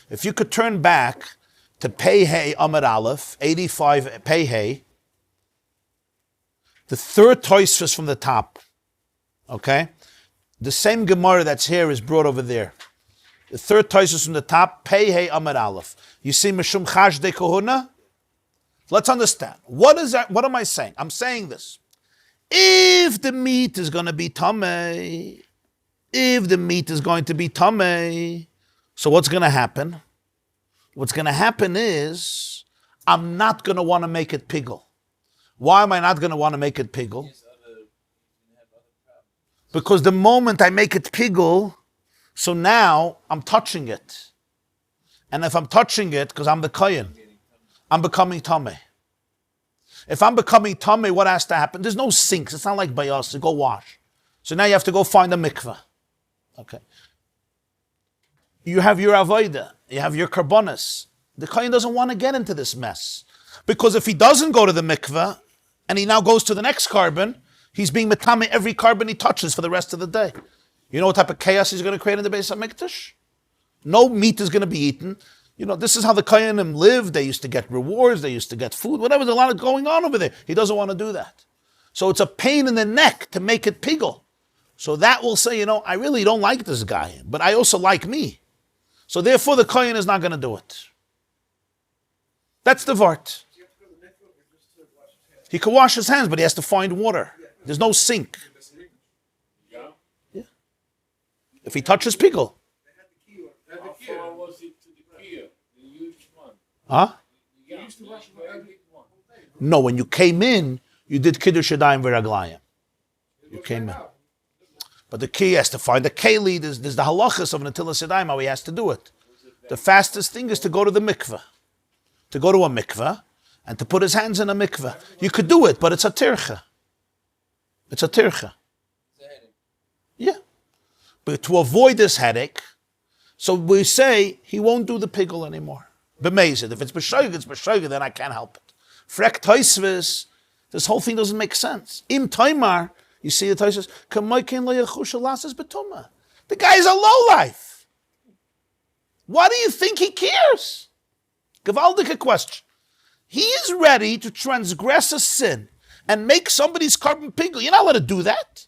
B: If you could turn back to Pei Hey Amud Aleph, 85 Pei Hey, the third Tosfos from the top, okay? The same Gemara that's here is brought over there. The third Tosfos from the top, Pei Hey Amud Aleph. You see Mishum Chash de Kohuna? Let's understand. What is that? What am I saying? I'm saying this. If the meat is going to be tameh, so what's going to happen? What's going to happen is I'm not going to want to make it pigul. Why am I not going to want to make it pigul? Because the moment I make it pigul, so now I'm touching it. And if I'm touching it, because I'm the kohen, I'm becoming tameh. If I'm becoming tameh, what has to happen? There's no sinks. It's not like bayas to go wash. So now you have to go find a mikveh. Okay. You have your avodah. You have your karbonis. The kohen doesn't want to get into this mess. Because if he doesn't go to the mikveh, and he now goes to the next carbon, he's being metameh every carbon he touches for the rest of the day. You know what type of chaos he's going to create in the Beis HaMikdash? No meat is going to be eaten. You know, this is how the Kohanim lived. They used to get rewards. They used to get food. Whatever. There's a lot of going on over there. He doesn't want to do that. So it's a pain in the neck to make it pigul. So that will say, I really don't like this guy, but I also like me. So therefore the Kohen is not going to do it. That's the vart. He can wash his hands, but he has to find water. There's no sink. Yeah. If he touches pigul. Huh? No, when you came in, you did Kiddush Yadayim V'Raglayim. You came in. But the key has to find the keli. There's the halachas of Netilas Yadayim, how he has to do it. The fastest thing is to go to the mikveh. To go to a mikveh and to put his hands in a mikveh. You could do it, but it's a tircha. Yeah. But to avoid this headache, so we say he won't do the pigul anymore. B'mezid. If it's b'shoigid, then I can't help it. Frek Tosfos, this whole thing doesn't make sense. Im Taimar, you see the Tosfos, Kamoikin lo yachush alasas betuma. The guy is a lowlife. Why do you think he cares? Gewaldige question. He is ready to transgress a sin and make somebody's carbon pigul. You're not allowed to do that.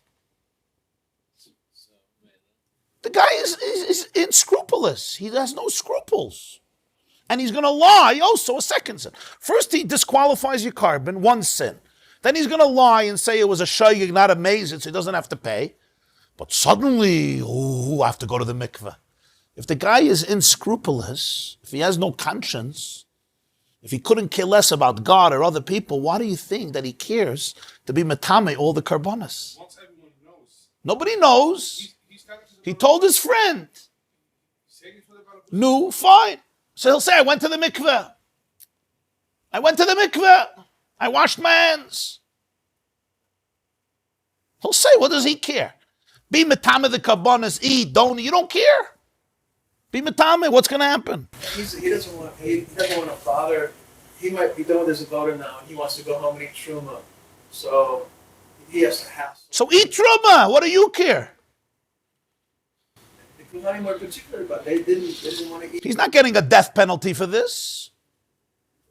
B: The guy is unscrupulous. He has no scruples. And he's going to lie also a second sin. First he disqualifies your carbon, one sin. Then he's going to lie and say it was a shaygig, not a mazid, so he doesn't have to pay. But suddenly, I have to go to the mikveh. If the guy is unscrupulous, if he has no conscience, if he couldn't care less about God or other people, why do you think that he cares to be metame all the karbonas?
D: Once everyone knows.
B: Nobody knows. He told his friend. No, fine. So he'll say, I went to the mikveh. I washed my hands. He'll say, what does he care? Be metame the karbonas, eat, don't, you don't care. Be metame, what's going to happen?
D: He doesn't want to bother. He might be doing his avodah now, and he wants to go home and eat truma. So he has to hassle.
B: So eat truma, what do you care?
D: He's not any more particular about it. They didn't want to eat.
B: He's not getting a death penalty for this.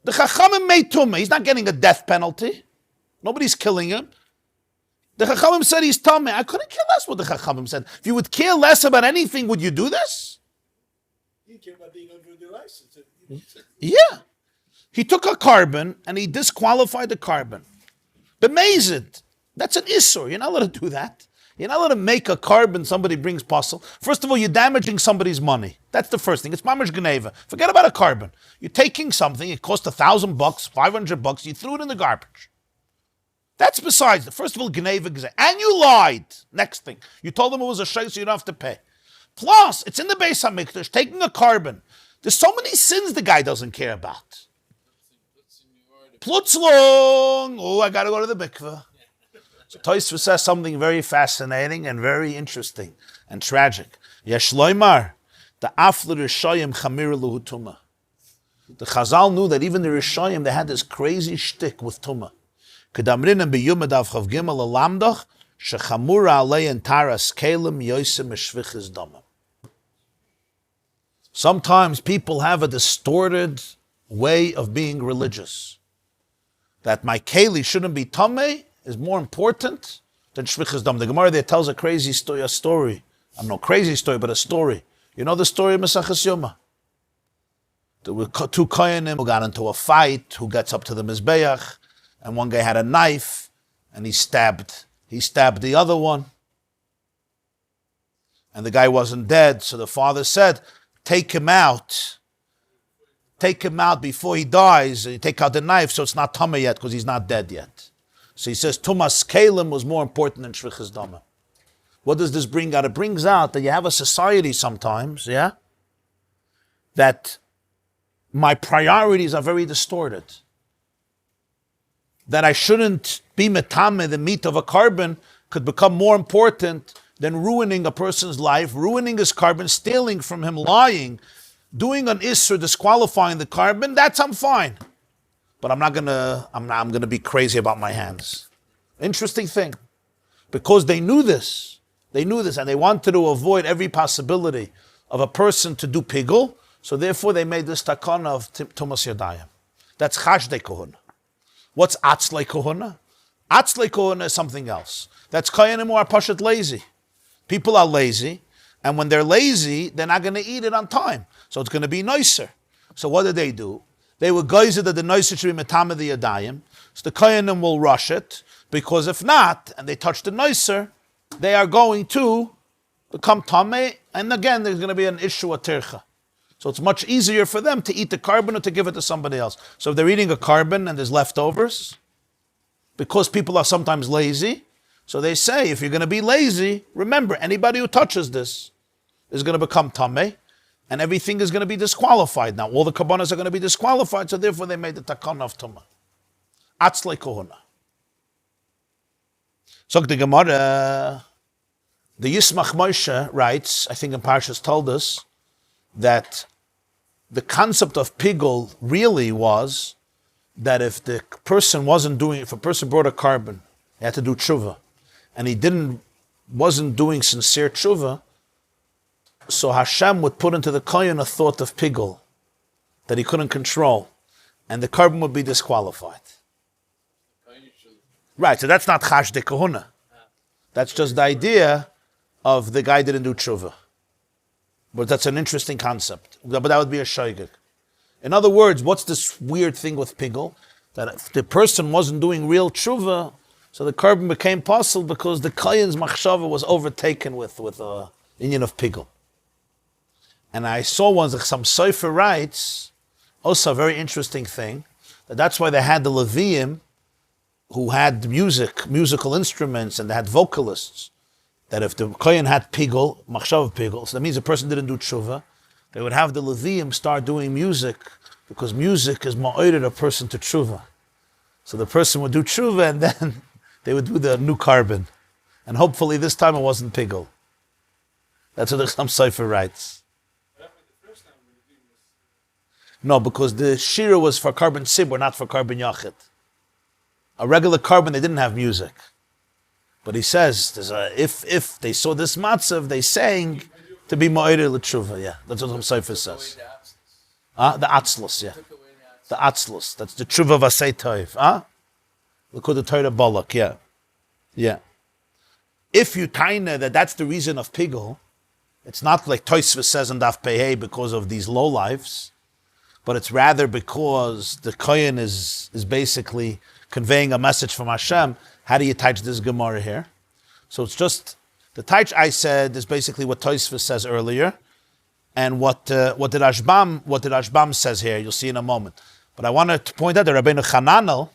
B: The Chachamim made tumah. He's not getting a death penalty. Nobody's killing him. The Chachamim said he's tamei. I couldn't care less what the Chachamim said. If you would care less about anything, would you do this?
E: You care about being under the license.
B: Yeah. He took a carbon and he disqualified the carbon. B'mezid. That's an issur. You're not allowed to do that. You're not allowed to make a carbon somebody brings puzzle. First of all, you're damaging somebody's money. That's the first thing. It's mamash geneva. Forget about a carbon. You're taking something, it cost $1,000, $500, you threw it in the garbage. That's besides. First of all, geneva. And you lied. Next thing. You told them it was a shay, so you don't have to pay. Plus, it's in the Beis HaMikdash, taking a carbon. There's so many sins the guy doesn't care about. Plutzlung. Oh, I got to go to the mikveh. So Tosfos says something very fascinating and very interesting and tragic. Yesh loymar, the afler Rishayim chamir luhu tumah. The Chazal knew that even the Rishayim, they had this crazy shtick with tumah. Kedamrinim biyum adav chav gimel alamdach shechamura alei and taras kelim yosim eshvichis damam. Sometimes people have a distorted way of being religious. That my keli shouldn't be tamei is more important than shvichas dam. The Gemara there tells a crazy story, I'm no crazy story, but a story. You know the story of Mesachas Yoma? There were two kohanim who got into a fight, who gets up to the Mizbeach, and one guy had a knife, and he stabbed the other one. And the guy wasn't dead, so the father said, take him out before he dies, and you take out the knife, so it's not tamei yet, because he's not dead yet. So he says, Tumas Kalim was more important than Shvichas Dama. What does this bring out? It brings out that you have a society sometimes, yeah, that my priorities are very distorted. That I shouldn't be metame, the meat of a carbon could become more important than ruining a person's life, ruining his carbon, stealing from him, lying, doing an issur, disqualifying the carbon. That's I'm fine. But I'm gonna be crazy about my hands. Interesting thing. Because they knew this, and they wanted to avoid every possibility of a person to do pigul, so therefore they made this takana of Tumas Yadayim. That's Chashdei Kohuna. What's Atzlei Kohuna? Atzlei Kohuna is something else. That's Kayanim who are Pashat lazy. People are lazy, and when they're lazy, they're not going to eat it on time. So it's going to be nicer. So what did they do? They were geyser that the nicer should be metame the Yadayim, so the Kayanim will rush it, because if not, and they touch the nicer, they are going to become tamei, and again, there's going to be an issue of tircha. So it's much easier for them to eat the carbon or to give it to somebody else. So if they're eating a carbon and there's leftovers, because people are sometimes lazy, so they say, if you're going to be lazy, remember, anybody who touches this is going to become tamei, and everything is going to be disqualified. Now, all the karbanos are going to be disqualified, so therefore they made the takana of tumah. Atzlei kohuna. So the Gemara, the Yismach Moshe writes, I think in Parshas told us, that the concept of pigul really was that if the person if a person brought a carbon, he had to do tshuva, and he wasn't doing sincere tshuva, so Hashem would put into the kohen a thought of pigul that he couldn't control, and the carbon would be disqualified. Right, so that's not Chashdei Kohuna. That's just the idea of the guy didn't do tshuva. But that's an interesting concept. But that would be a shaygig. In other words, what's this weird thing with pigul? That if the person wasn't doing real tshuva, so the carbon became possible because the kohen's machshava was overtaken with a inyan of pigul. And I saw once that some Sefer writes, also a very interesting thing, that's why they had the Leviim who had musical instruments, and they had vocalists, that if the kohen had pigul, machshav pigul, so that means the person didn't do tshuva, they would have the Leviim start doing music, because music is ma'ored a person to tshuva. So the person would do tshuva, and then they would do the new carbon. And hopefully this time it wasn't pigul. That's what the Chaim Sefer writes. No, because the shira was for carbon sibur, not for carbon yachid. A regular carbon, they didn't have music. But he says, if they saw this matzav, they sang to be ma'oder l'tshuva. Yeah, that's what the Sefer says. The atzlus, yeah. The atzlus. That's the tshuva v'asei toiv. L'kudat Torah Balak, yeah. If you taina that that's the reason of pigul, it's not like Tosfos says in Daf Pehei because of these lowlifes, but it's rather because the kohen is basically conveying a message from Hashem. How do you teach this Gemara here? So it's just, the teich I said is basically what Tosfos says earlier, and what the Rashbam says here, you'll see in a moment. But I wanted to point out that Rabbeinu Chananel,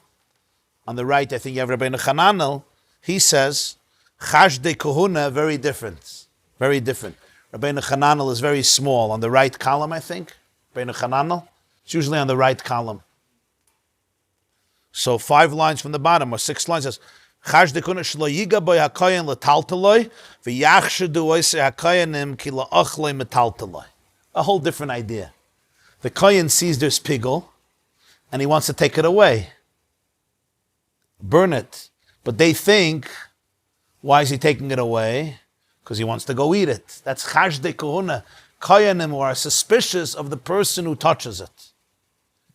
B: on the right, I think you have Rabbeinu Chananel, he says, Chash de Kohuna, very different. Very different. Rabbeinu Chananel is very small, on the right column, I think. Rabbeinu Chananel, it's usually on the right column. So 5 lines from the bottom, or 6 lines, says, Chash de Kohuna shlo yiga boy hakoyen letaltaloi, v'yachshedu oise hakoyenim ki la'ochloi metaltaloi. A whole different idea. The kohen sees there's pigul, and he wants to take it away. Burn it. But they think, why is he taking it away? Because he wants to go eat it. That's chash de kohuna. Koyanim who are suspicious of the person who touches it.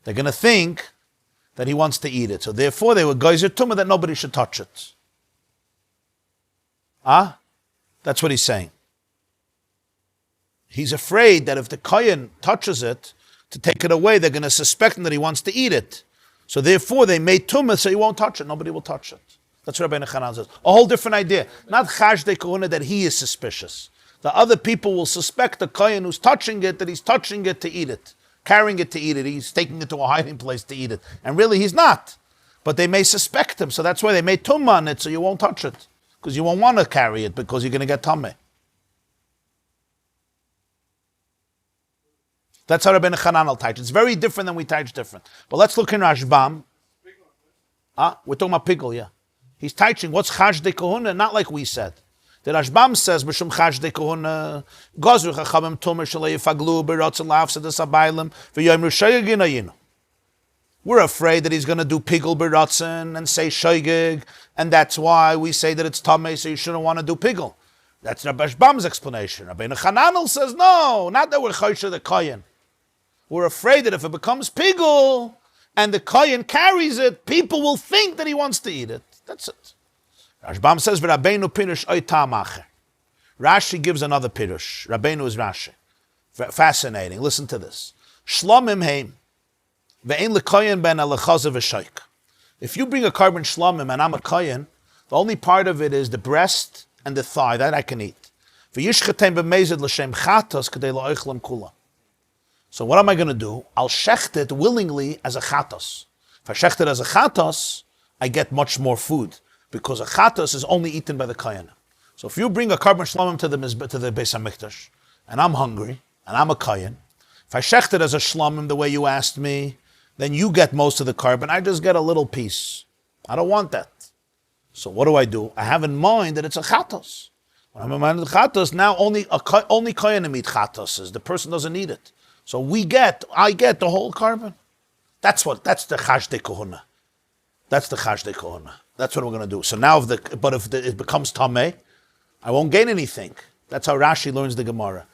B: They're going to think that he wants to eat it. So therefore they were geyser tumah that nobody should touch it. That's what he's saying. He's afraid that if the kohen touches it, to take it away, they're going to suspect him that he wants to eat it. So therefore they made tumah so he won't touch it. Nobody will touch it. That's what Rabbi Nechanan says. A whole different idea. Not chash de kohuna that he is suspicious. The other people will suspect the kohen who's touching it that he's touching it to eat it, carrying it to eat it. He's taking it to a hiding place to eat it, and really he's not. But they may suspect him, so that's why they made tumah on it so you won't touch it, because you won't want to carry it because you're going to get tameh. That's how Rabbi Nechanan will teach. It's very different than we teach different. But let's look in Rashbam. We're talking about pigul, yeah. He's teaching what's chash de kohuna, not like we said. The Rashbam says, "B'shum chash de kohuna, gozru chachamim tumer shalei yifaglu b'rotzen la'afsedes habaylim v'yoyimru shoygig inayinu." We're afraid that he's going to do pigul b'rotzen and say shoygig, and that's why we say that it's tamei, so you shouldn't want to do pigul. That's Rabbi Rashbam's explanation. Rabbi Nechanan says, no, not that we're chaysher the kohen. We're afraid that if it becomes pigul and the kohen carries it, people will think that he wants to eat it. That's it. Rashbam says, "V'Rabbeinu pirush oy ta'am acher." Rashi gives another pirush. Rabbeinu is Rashi. Fascinating. Listen to this. Shlomim heim ve'ein lekoyen ben alechazav v'shoik. If you bring a carbon shlomim and I'm a kohen, the only part of it is the breast and the thigh that I can eat. V'yishchetem b'mezid l'shem chatos k'dei la'oichlem kula. So what am I going to do? I'll shecht it willingly as a chatos. If I shecht it as a chatos, I get much more food, because a chatos is only eaten by the kohen. So if you bring a carbon shlomim to the Beis HaMikdash, and I'm hungry, and I'm a kohen, if I shecht it as a shlomim the way you asked me, then you get most of the carbon, I just get a little piece. I don't want that. So what do? I have in mind that it's a chatos. When I'm in mind of the chatos, now only kohenim eat chatos. The person doesn't eat it. So I get the whole carbon. That's the chash de kohuna. That's the chash de kohuna. That's what we're going to do. So now, if it becomes tameh, I won't gain anything. That's how Rashi learns the Gemara.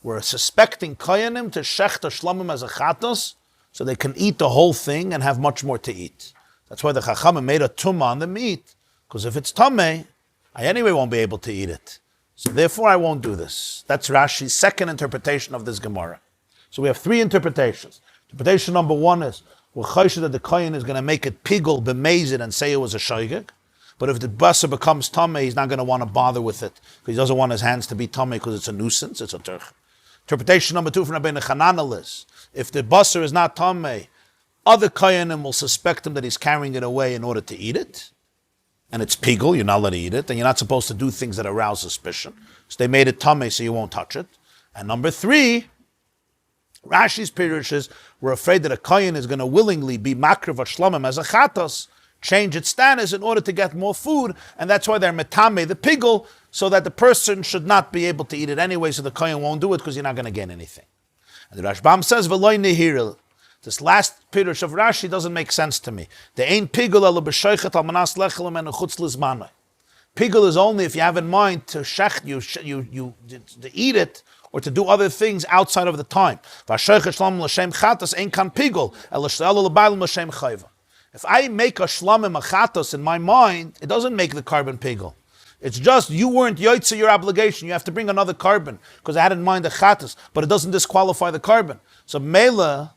B: We're suspecting kohenim to shech the shlomim as a chatos, so they can eat the whole thing and have much more to eat. That's why the chachamim made a tumah on the meat, because if it's tameh, I anyway won't be able to eat it. So therefore, I won't do this. That's Rashi's second interpretation of this Gemara. So we have 3 interpretations. Interpretation number 1 is, we're chayshed that the kohen is going to make it pigul b'mezid and say it was a shoygig. But if the basar becomes tameh, he's not going to want to bother with it, because he doesn't want his hands to be tameh because it's a nuisance, it's a turch. Interpretation number 2 from Rabbi Nechanan is, if the basar is not tameh, other kohenim will suspect him that he's carrying it away in order to eat it, and it's pigul, you're not allowed to eat it, and you're not supposed to do things that arouse suspicion. So they made it tameh so you won't touch it. And number 3, Rashi's pirush is, we're afraid that a kohen is going to willingly be makriv shlomim as a chatos, change its status in order to get more food, and that's why they're metame the pigul, so that the person should not be able to eat it anyway, so the kohen won't do it because you're not going to gain anything. And the Rashbam says, "V'loy nehiril." This last pirush of Rashi doesn't make sense to me. The ein pigul elo b'shoichet al manas lechelem and chutz lizmanoi. Pigul is only if you have in mind to shech to eat it, or to do other things outside of the time. If I make a shlamim achatos in my mind, it doesn't make the carbon pigel. It's just you weren't yoitza your obligation. You have to bring another carbon because I had in mind the chatos, but it doesn't disqualify the carbon. So mela,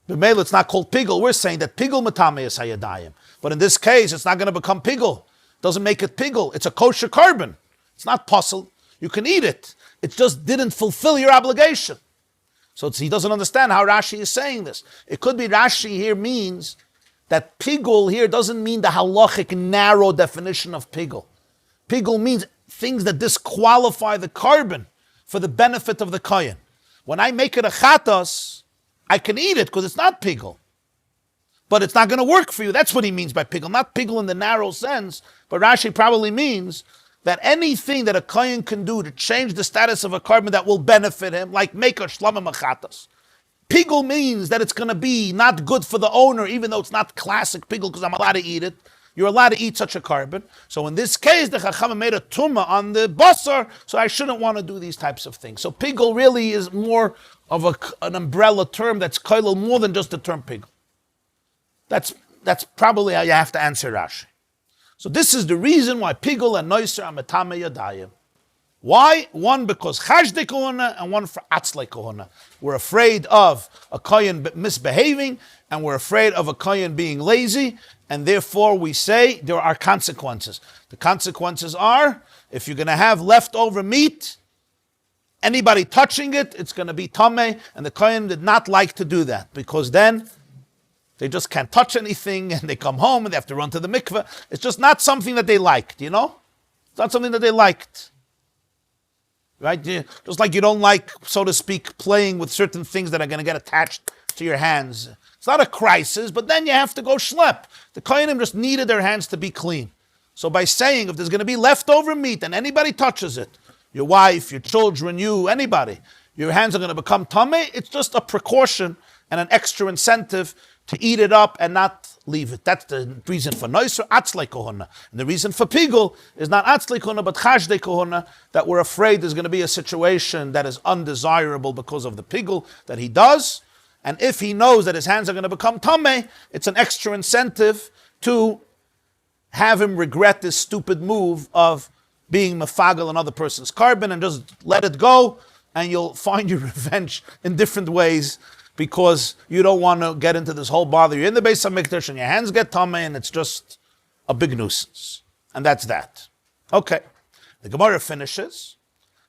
B: it's not called pigel. We're saying that pigel matame is hayadayim. But in this case, it's not going to become pigel. Doesn't make it pigel. It's a kosher carbon. It's not puzzle. You can eat it. It just didn't fulfill your obligation. So he doesn't understand how Rashi is saying this. It could be Rashi here means that pigul here doesn't mean the halachic narrow definition of pigul. Pigul means things that disqualify the carbon for the benefit of the kohen. When I make it a chatos, I can eat it because it's not pigul. But it's not going to work for you. That's what he means by pigul. Not pigul in the narrow sense, but Rashi probably means that anything that a kohen can do to change the status of a carbon that will benefit him, like make a shlamim achatas. Pigul means that it's going to be not good for the owner, even though it's not classic pigul because I'm allowed to eat it. You're allowed to eat such a carbon. So in this case, the Chacham made a tumah on the basar, so I shouldn't want to do these types of things. So pigul really is more of an umbrella term that's koilel more than just the term pigul. That's probably how you have to answer Rashi. So this is the reason why pigul and noiser are metame yadayim. Why? One, because chashdei kohuna, and one for atzlei kohuna. We're afraid of a kohen misbehaving, and we're afraid of a kohen being lazy, and therefore we say there are consequences. The consequences are, if you're going to have leftover meat, anybody touching it, it's going to be tameh, and the kohen did not like to do that, because then they just can't touch anything, and they come home, and they have to run to the mikveh. It's just not something that they liked, you know? It's not something that they liked. Right? Just like you don't like, so to speak, playing with certain things that are going to get attached to your hands. It's not a crisis, but then you have to go schlep. The kohanim just needed their hands to be clean. So by saying, if there's going to be leftover meat and anybody touches it, your wife, your children, you, anybody, your hands are going to become tameh, it's just a precaution and an extra incentive to eat it up and not leave it. That's the reason for noiser, atzlei kohuna. And the reason for pigul is not atzlei kohuna, but chashdei kohuna, that we're afraid there's going to be a situation that is undesirable because of the pigul that he does. And if he knows that his hands are going to become tameh, it's an extra incentive to have him regret this stupid move of being mefagel another person's carbon and just let it go, and you'll find your revenge in different ways, because you don't want to get into this whole bother. You're in the Beis HaMikdash and your hands get tameh, and it's just a big nuisance. And that's that. Okay. The Gemara finishes.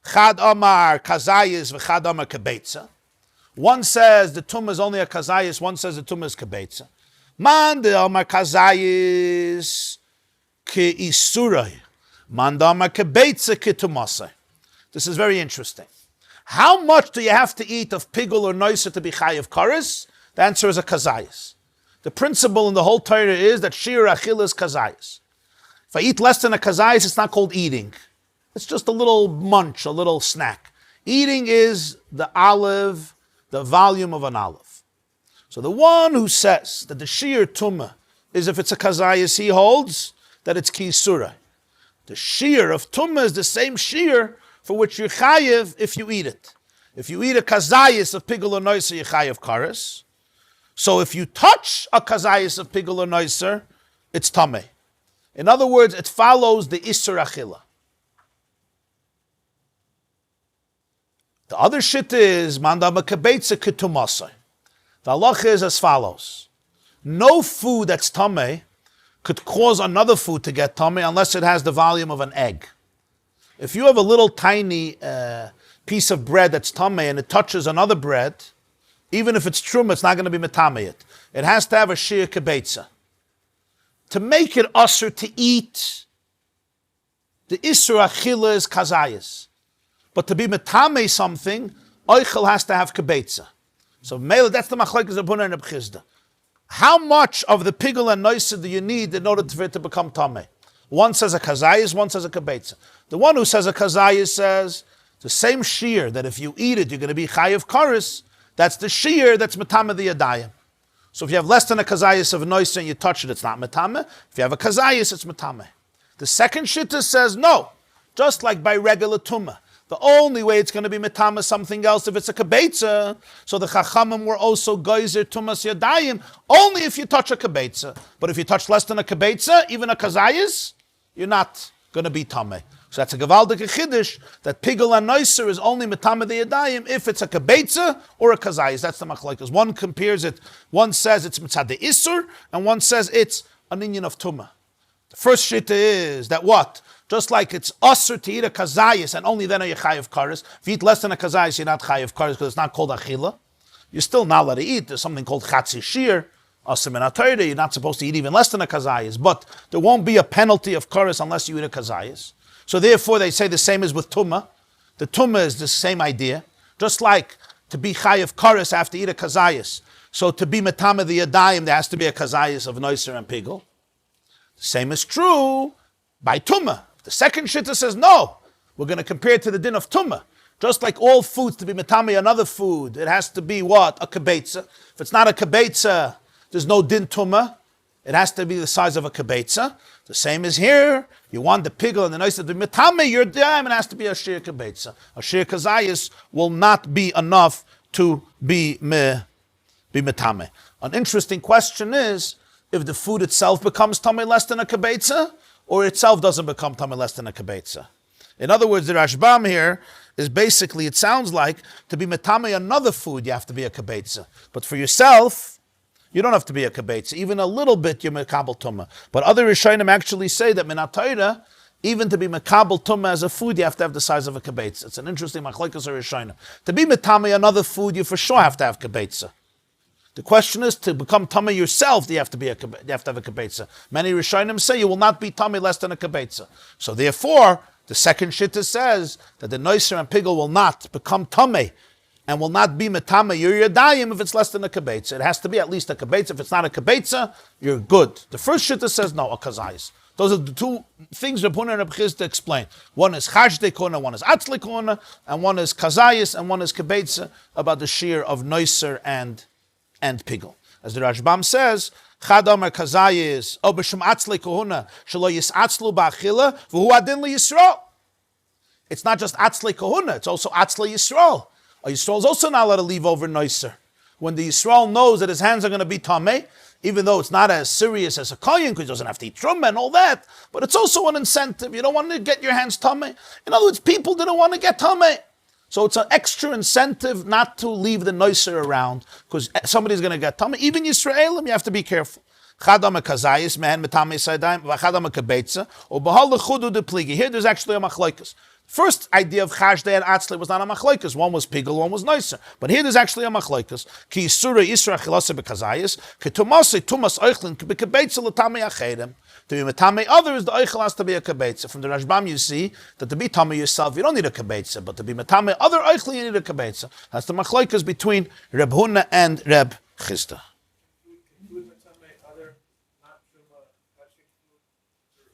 B: Chad Amar Kazayis v'Chad Amar Kebetza. One says the tumah is only a Kazayis, one says the tumah is Kebetza. Man de Amar Kazayis ki Isurai. Man de Amar Kebetza ki Tumasai. This is very interesting. How much do you have to eat of pigul or noiser to be chayav kares? The answer is a kazayas. The principle in the whole Torah is that shir achil is kazayas. If I eat less than a kazayas, it's not called eating. It's just a little munch, a little snack. Eating is the olive, the volume of an olive. So the one who says that the shir tumah is if it's a kazayas, he holds that it's kisura. The shir of tumah is the same shir for which you're chayiv if you eat it. If you eat a kazayis of pigul or noiser, you're chayiv kares. So if you touch a kazayis of pigul or noiser, it's tameh. In other words, it follows the isur achila. The other shit is mandama kebetza ketumasai. The halacha is as follows: no food that's tameh could cause another food to get tameh unless it has the volume of an egg. If you have a little tiny piece of bread that's tameh and it touches another bread, even if it's truma, it's not going to be metameh. It has to have a shir kebetza. To make it usher to eat, the isur achila is kazayas. But to be metameh something, oichel has to have kebetza. So that's the machlekes of Buna and Reb Chizda. How much of the pigul and noiser do you need in order for it to become tameh? One says a kazayas, one says a kebetza. The one who says a kazayas says the same shear that if you eat it, you're going to be chayiv kares. That's the shear that's metame the yadayim. So if you have less than a kazayas of a noiser and you touch it, it's not metame. If you have a kazayas, it's metame. The second shitta says no, just like by regular tumah. The The only way it's going to be metama something else if it's a kibetza. So the chachamim were also geyser tumas yadayim only if you touch a kibetza. But if you touch less than a kibetza, even a kazayis, you're not going to be tameh. So that's a gevaldik chiddush that pigel and noiser is only metama the yadayim if it's a kibetza or a kazayis. That's the machlokes. One compares it. One says it's mitzad de isur, and one says it's an inyan of tumah. The first shita is that what? Just like it's usher to eat a kazayis, and only then are you chayiv kares. If you eat less than a kazayis, you're not chayiv kares because it's not called achila. You're still not allowed to eat. There's something called chatzi shir, usher min ha-Torah. You're not supposed to eat even less than a kazayis. But there won't be a penalty of kares unless you eat a kazayis. So therefore, they say the same as with tumah. The tumah is the same idea. Just like to be chayiv kares after eat a kazayis. So to be metama the yadayim, there has to be a kazayis of noiser and pigel. The same is true by tumah. The second shitta says, no, we're going to compare it to the din of tumah. Just like all foods to be metame another food, it has to be what? A kibetza. If it's not a kibetza, there's no din tumah. It has to be the size of a kibetza. The same is here. You want the pigel and the nice to be metame, your dime, it has to be a shir kibetza. A shir kazayis will not be enough to be metame. An interesting question is, if the food itself becomes tameh less than a kibetza, or itself doesn't become tameh less than a kibetza. In other words, the Rashbam here is basically, it sounds like, to be metame another food, you have to be a kibetza. But for yourself, you don't have to be a kibetza. Even a little bit, you're mekabel tumah. But other Rishonim actually say that min ha-Torah, even to be mekabel tumah as a food, you have to have the size of a kibetza. It's an interesting machlokes of Rishonim. To be metame another food, you for sure have to have kibetza. The question is, to become tameh yourself, you have to have a kibetza. Many Rishonim say you will not be tameh less than a kibetza. So therefore, the second shitta says that the noiser and pigel will not become tameh and will not be metame your yadayim if it's less than a kibetza. It has to be at least a kibetza. If it's not a kibetza, you're good. The first shitta says no, a kazayis. Those are the two things Rabbi and Rabbi Chizda explain. One is chajdei kona, one is atzli kona, and one is kazayis, and one is kibetza, about the shear of noiser and pigel. As the Rashbam says, Chad Amar Kazayis, O B'Shem Atzli Kohuna, Shelo Yisatzlu Ba'achila, V'hu Adin Li-Yisrael. It's not just Atzli Kohuna, it's also Atzli Yisrael. A Yisrael is also not allowed to leave over Noiser. When the Yisrael knows that his hands are going to be Tameh, even though it's not as serious as a Kohen, because he doesn't have to eat Trumah and all that, but it's also an incentive. You don't want to get your hands Tameh. In other words, people didn't want to get Tameh. So it's an extra incentive not to leave the noiser around, because somebody's going to get tameh. Even Yisraelim, you have to be careful. Chadam kazayis man metame saydayim v'chadam kibetza or behal lechudu de pligi. Here, there's actually a machlokes. First idea of chajdei and atzli was not a machlokes. One was pigel, one was noiser. But here, there's actually a machlokes. Ki yisura yisra chilasa bekazayis ki tumase tumas oichlin ki bekibetza l'tamei achedim. To be metame others, the oichel has to be a kibetza. From the Rashbam, you see that to be tameh yourself, you don't need a kibetza, but to be metame other oichel, you need a kibetza. That's the machlokes between Reb Huna and Reb Chizda.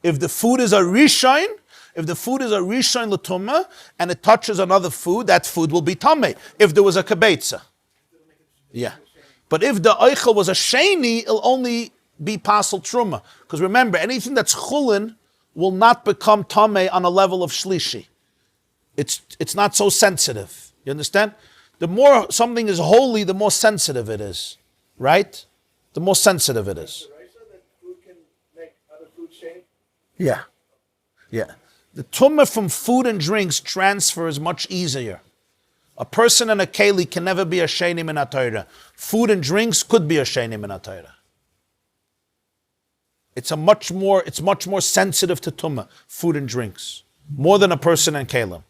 B: If the food is a rishon, l'tumah, and it touches another food, that food will be tameh. If there was a kibetza, yeah. But if the oichel was a sheni, it'll only be pasal truma. Because remember, anything that's chulin will not become tameh on a level of shlishi. It's not so sensitive. You understand? The more something is holy, the more sensitive it is. Right? The more sensitive it is. Yeah. Yeah. The tumah from food and drinks transfers much easier. A person and a keli can never be a sheni min ha-Torah. Food and drinks could be a sheni min ha-Torah. It's much more sensitive to tumah, food and drinks, more than a person and kelim.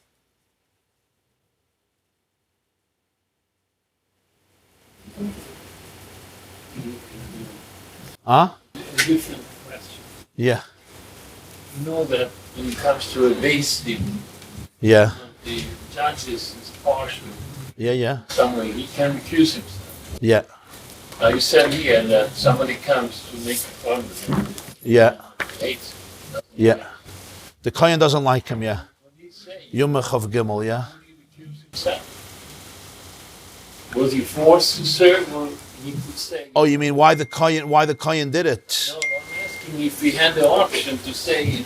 B: Huh?
A: A different question.
B: Yeah.
A: You know that when it comes to a base din,
B: Yeah.
A: the judges is partial.
B: Yeah.
A: Somewhere he can recuse himself.
B: Yeah.
A: Now you said here that somebody comes to make fun of him.
B: Yeah.
A: Hates him.
B: Yeah. The Kohen doesn't like him, yeah.
A: What did he say?
B: Yumach of Gimel, yeah.
A: He recused himself. Was he forced to serve, or he could say?
B: Oh, you mean why the Kohen did it?
A: No, I'm asking if he had the option to say, I don't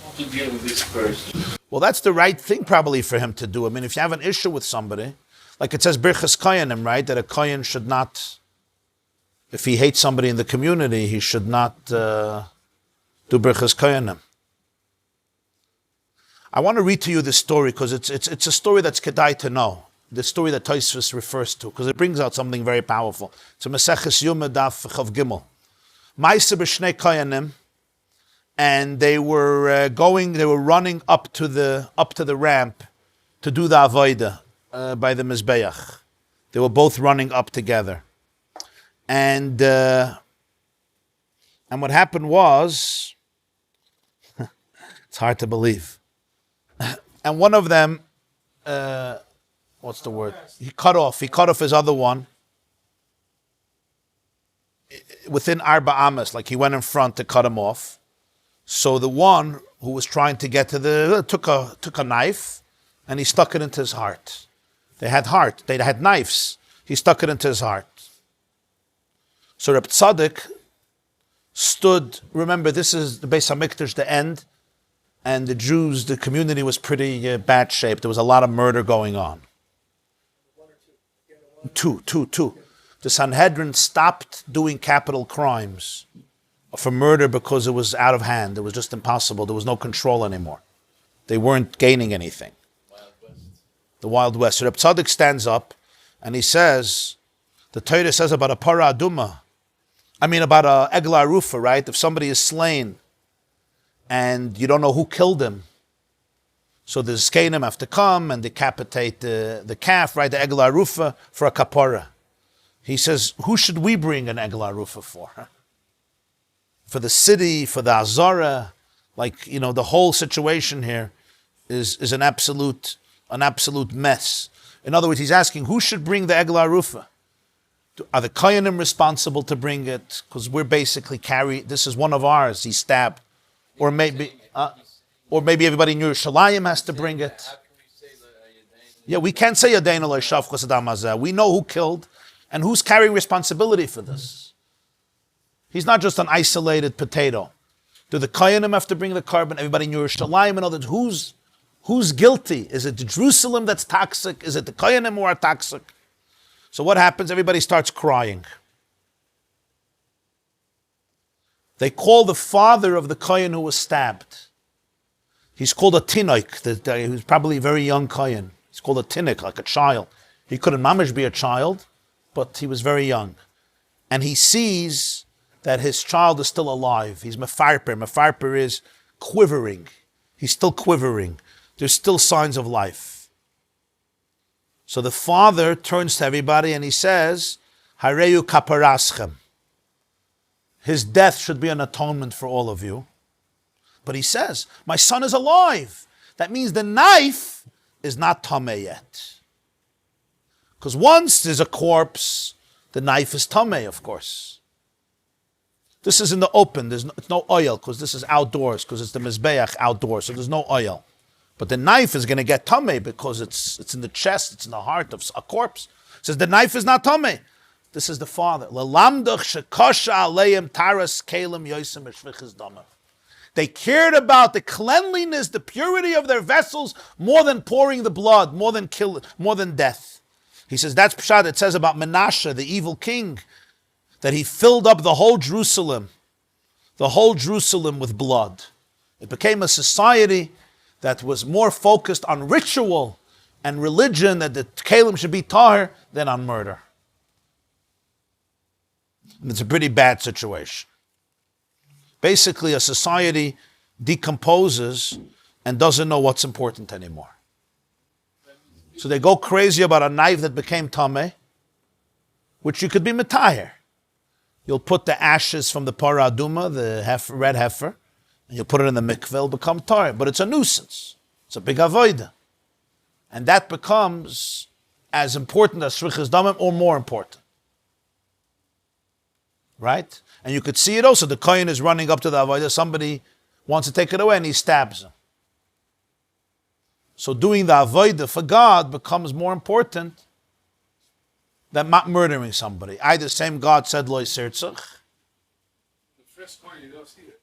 A: want to deal with this person.
B: Well, that's the right thing probably for him to do. I mean, if you have an issue with somebody, like it says Birchas Koyanim, right? That a Koyan should not, if he hates somebody in the community, he should not do Birchas Koyanim. I want to read to you this story because it's a story that's kedai to know. The story that Tosfos refers to, because it brings out something very powerful. It's a Maseches Yuma Daf Chav Gimel. Ma'aseh b'shnei Koyanim, and they were running up to the ramp to do the avodah by the Mizbeach. They were both running up together, and what happened was, it's hard to believe. And one of them, what's the word? He cut off his other one within Arba Amas, like he went in front to cut him off. So the one who was trying to get to took a knife and he stuck it into his heart. They had knives. He stuck it into his heart. So Reb Tzaddik stood, remember this is the Beis HaMikdash, the end, and the Jews, the community was pretty bad shape. There was a lot of murder going on. Two. The Sanhedrin stopped doing capital crimes for murder because it was out of hand. It was just impossible. There was no control anymore. They weren't gaining anything. The Wild West. So Reb Tzaddik stands up and he says, the Torah says about a para aduma, about a egla arufa, right? If somebody is slain and you don't know who killed him, so the Zkenim have to come and decapitate the calf, right? The egla arufa for a kapara. He says, who should we bring an egla arufa for? Huh? For the city, for the Azara, the whole situation here is an absolute mess. In other words, he's asking, who should bring the egla arufa? Are the Koyanim responsible to bring it? Because we're basically this is one of ours, he's stabbed. Or maybe everybody in Yerushalayim has to bring it. Yeah, we can't say Yadein Lo Shavchos Adam Hazeh. We know who killed and who's carrying responsibility for this. He's not just an isolated potato. Do the Koyanim have to bring the carbon? Everybody in Yerushalayim and others. Who's guilty? Is it Jerusalem that's toxic? Is it the Koyanim who are toxic? So what happens? Everybody starts crying. They call the father of the Kohen who was stabbed. He's called a tinoik. He was probably a very young Kohen. He's called a tinik, like a child. He couldn't mamish be a child, but he was very young. And he sees that his child is still alive. He's mefarper. Mefarper is quivering. He's still quivering. There's still signs of life. So the father turns to everybody and he says, Hareyu kaparaschem. His death should be an atonement for all of you. But he says, my son is alive. That means the knife is not tameh yet. Because once there's a corpse, the knife is tameh, of course. This is in the open. It's no oil because this is outdoors, because it's the mizbeach outdoors, so there's no oil. But the knife is going to get tameh because it's in the chest, it's in the heart of a corpse. It says the knife is not tameh. This is the father. They cared about the cleanliness, the purity of their vessels more than pouring the blood, more than death. He says that's pshat. It says about Menashe, the evil king, that he filled up the whole Jerusalem with blood. It became a society that was more focused on ritual and religion, that the kelim should be tahir, than on murder. And it's a pretty bad situation. Basically, a society decomposes and doesn't know what's important anymore. So they go crazy about a knife that became tameh, which you could be metahir. You'll put the ashes from the para aduma, the red heifer, and you'll put it in the mikveh, it'll become tar. But it's a nuisance. It's a big avodah. And that becomes as important as shvichas damim or more important. Right? And you could see it also. The kohen is running up to the avodah. Somebody wants to take it away and he stabs him. So doing the avodah for God becomes more important than not murdering somebody. The same God said lo yisirtzach.
E: The first one, you don't see it.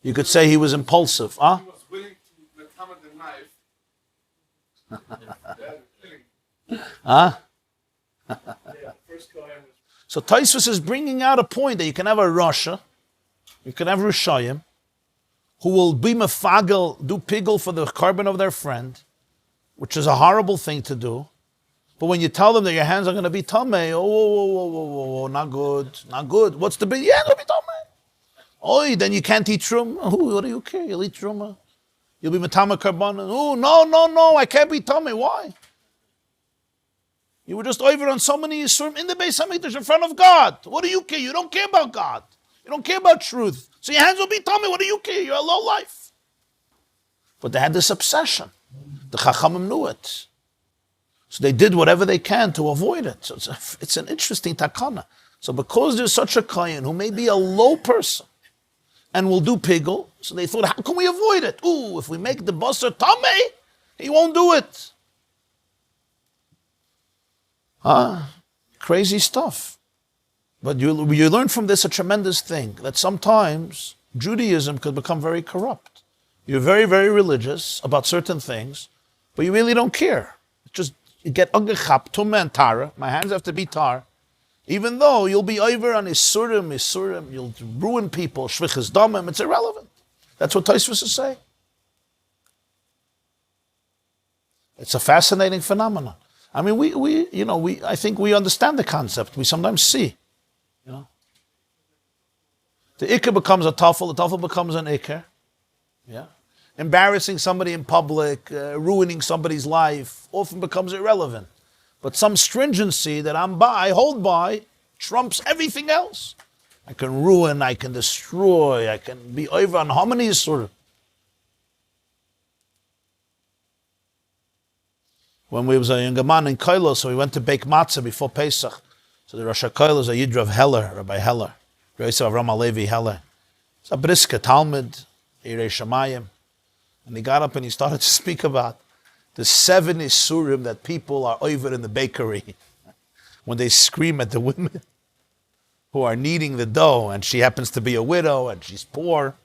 B: You could say he was impulsive.
E: He was willing to become
B: Huh?
D: Yeah, the first Kohen was
B: So Tosfos is bringing out a point that you can have a Rasha, you can have Rishayim, who will be mefagel, do pigel for the carbon of their friend, which is a horrible thing to do. But when you tell them that your hands are going to be tamei, oh, not good, not good. What's the big? Yeah, it'll be tamei. Oh, then you can't eat truma. Oh, what do you care? You'll eat truma. You'll be metama carbon. Oh, no, I can't be tamei. Why? You were just over on so many yisurim in the Beis Hamikdash in front of God. What do you care? You don't care about God. You don't care about truth. So your hands will be tamei. What do you care? You're a low life. But they had this obsession. The Chachamim knew it. So they did whatever they can to avoid it. So it's an interesting takana. So because there's such a kohen who may be a low person and will do pigel, so they thought, how can we avoid it? Ooh, if we make the basar tamei, he won't do it. Crazy stuff. But you learn from this a tremendous thing, that sometimes Judaism could become very corrupt. You're very, very religious about certain things, but you really don't care. It's just, you get ugechap, tumah and tara. My hands have to be tar. Even though you'll be over on isurim, you'll ruin people, shvichas damim, it's irrelevant. That's what Tosfos is saying. It's a fascinating phenomenon. I mean, I think we understand the concept. We sometimes see, The ikar becomes a tafel, the tafel becomes an ikar. Yeah. Embarrassing somebody in public, ruining somebody's life, often becomes irrelevant. But some stringency that I hold by, trumps everything else. I can ruin, I can destroy, I can be over on how many sort of. When we was a younger man in Koilo, so we went to bake matzah before Pesach. So the Rosh HaKoilo is a Yidra of Heller, Rabbi Heller, Yosef Avram Alevi Heller. It's a briska Talmud, Yirei Shamayim. And he got up and he started to speak about the 7 isurim that people are over in the bakery when they scream at the women who are kneading the dough, and she happens to be a widow and she's poor.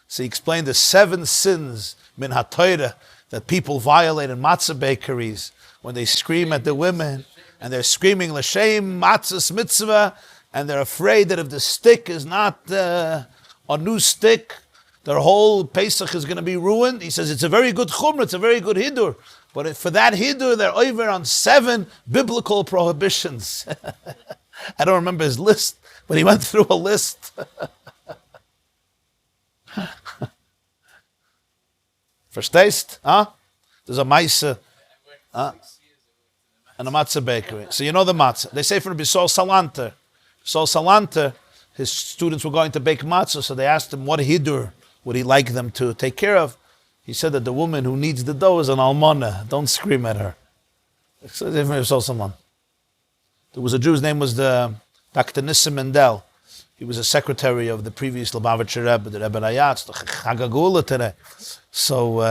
B: So he explained the 7 sins, min ha'torah, that people violate in matzah bakeries when they scream at the women, and they're screaming l'shem matzah's mitzvah, and they're afraid that if the stick is not a new stick, their whole Pesach is going to be ruined. He says it's a very good chumrah, it's a very good hidur, but for that hidur, they're over on 7 biblical prohibitions. I don't remember his list, but he went through a list. Verstehst? There's a maisa and a matzah bakery. So you know the matzah. They say from Rabbi Sol Salanter. Sol Salanter, his students were going to bake matzah, so they asked him what hidur would he like them to take care of. He said that the woman who needs the dough is an almana. Don't scream at her. So they from Rabbi Sol Salanter. There was a Jew, his name was Dr. Nissim Mendel. He was a secretary of the previous Lubavitcher Rebbe, the Rebbe Rayatz, the Chagagula today. So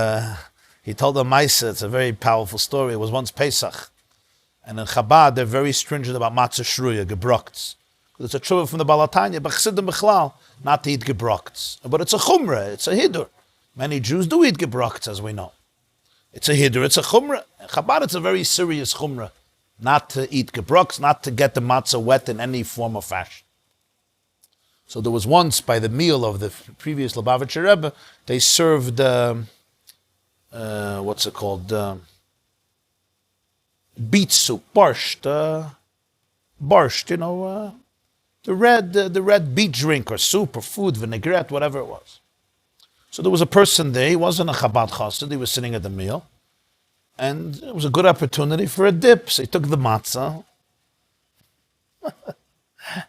B: he told them Maisa, it's a very powerful story. It was once Pesach. And in Chabad, they're very stringent about matzah shruya, gebrokts. It's a truvah from the Balatanya, but Chassidim Bechlal, not to eat gebrokts. But it's a chumrah, it's a hidur. Many Jews do eat gebrokts, as we know. It's a hidur, it's a chumrah. In Chabad, it's a very serious chumrah. Not to eat gebrokts, not to get the matzah wet in any form or fashion. So there was once, by the meal of the previous Lubavitcher Rebbe, they served, what's it called? Beet soup, borscht, the red beet drink or soup or food, vinaigrette, whatever it was. So there was a person there, he wasn't a Chabad chassid, he was sitting at the meal, and it was a good opportunity for a dip. So he took the matzah,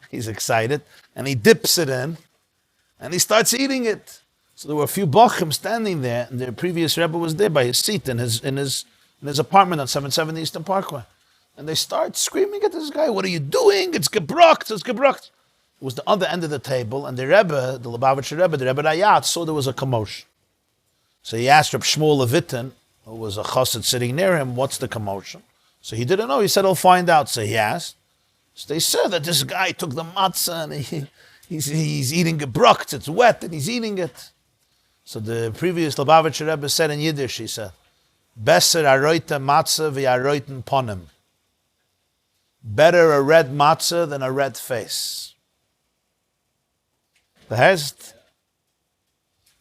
B: he's excited, and he dips it in, and he starts eating it. So there were a few bachim standing there, and the previous Rebbe was there by his seat in his apartment on 770 Eastern Parkway. And they start screaming at this guy, what are you doing? It's gebrocht, it's gebrocht. It was the other end of the table, and the Rebbe, the Lubavitcher Rebbe, the Rebbe Rayat, saw there was a commotion. So he asked Reb Shmuel Levitin, who was a chassid sitting near him, what's the commotion? So he didn't know, he said, I'll find out. So he asked. So they said that this guy took the matzah and he's eating gebrocht, it's wet, and he's eating it. So the previous Lubavitcher Rebbe said in Yiddish, he said, Beser aroita matzah v'aroiten ponim. Better a red matzah than a red face. The hest.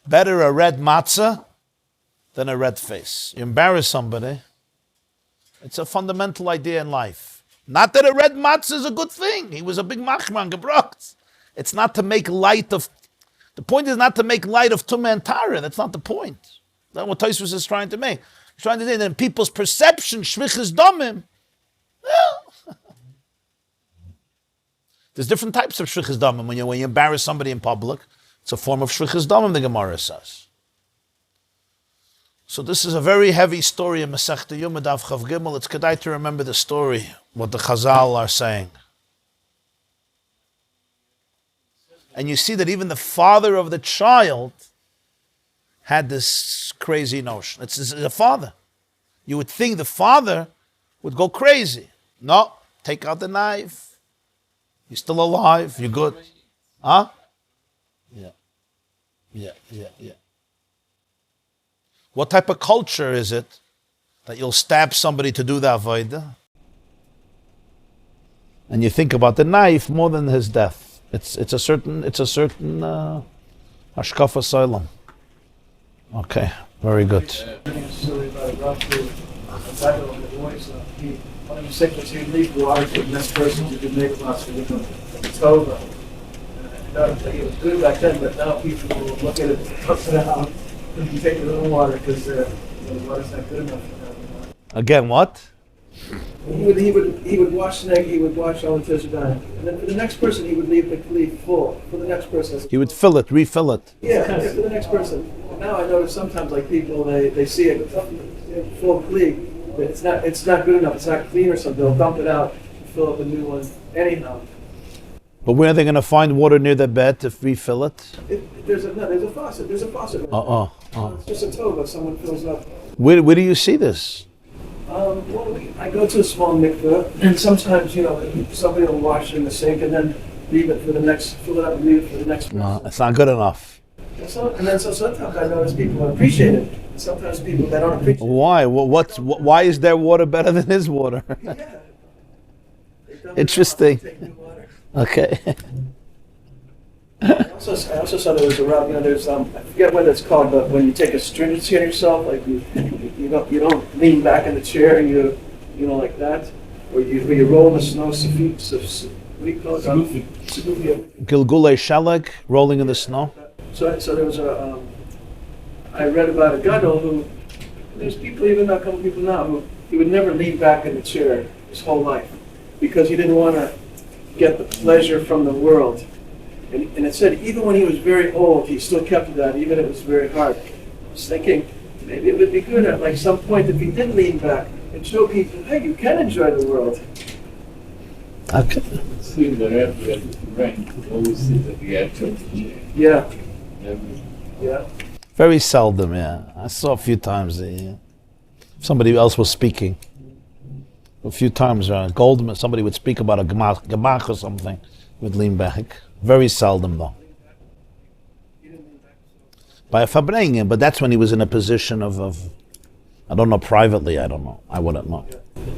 B: Better a red matzah than a red face. You embarrass somebody. It's a fundamental idea in life. Not that a red matzah is a good thing. He was a big machman gebrocht. It's not to make light of. The point is not to make light of tumah and tara. That's not the point. That's what Tosfos is trying to make. He's trying to say that in people's perception, shvichas damim. Well, there's different types of shvichas damim. When you embarrass somebody in public, it's a form of shvichas damim. The Gemara says. So this is a very heavy story in Masechta Yoma Daf Chav Gimel. It's kedai to remember the story, what the Chazal are saying. And you see that even the father of the child had this crazy notion. It's the father. You would think the father would go crazy. No, take out the knife. You're still alive. You're good. Huh? Yeah. What type of culture is it that you'll stab somebody to do the avodah? And you think about the knife more than his death. It's a certain hashkafa soilem. Okay, very good.
D: Story about a rough battle in the boys. One of the sickness, he'd leave water to the next person who could make lots of different tova. I think it was good back then, but now people will look at it, toss it out, and take a little water because the water's not good enough for them.
B: Again, what?
D: He would wash the egg, he would wash all the Teshuvah. And then for the next person, he would leave the kli full. For the next person.
B: He would fill it, refill it.
D: Yeah, for the next person. Now I notice sometimes like people, they see it full kli, but it's not good enough, it's not clean or something. They'll dump it out and fill up a new one anyhow.
B: But where are they going to find water near the bed to refill it?
D: There's a faucet. There's a faucet. It's just a tova. Someone fills up.
B: Where do you see this?
D: I go to a small mikveh, and sometimes somebody will wash it in the sink and then leave it for the next, fill it up and leave it for the next person.
B: No, it's not good enough.
D: So sometimes I notice people appreciate it. Sometimes people they don't appreciate it.
B: Why? Why is their water better than his water?
D: Yeah.
B: Interesting.
D: Take new water.
B: Okay.
D: I also saw there was a route. There's I forget what it's called, but when you take a stringency on yourself, like you don't lean back in the chair and you like that, or you roll in the snow. What do you call it?
B: Gilgulei Shalag, rolling in the snow.
D: So there was I read about a gadol who, there's people, even a couple people now, who he would never lean back in the chair his whole life because he didn't want to get the pleasure from the world. And it said even when he was very old, he still kept that, even if it was very hard. I was thinking maybe it would be good at like some point if he did lean back and show people, hey, you can enjoy the world.
B: Okay.
A: It seems that after the rain, always sit at the edge of the chair.
D: Yeah.
A: Never.
D: Yeah.
B: Very seldom, yeah. I saw a few times. Somebody else was speaking. A few times, Goldman, somebody would speak about a gemach or something, would lean back. Very seldom, though. By a fabrengen, but that's when he was in a position of I don't know, privately, I don't know. I wouldn't know.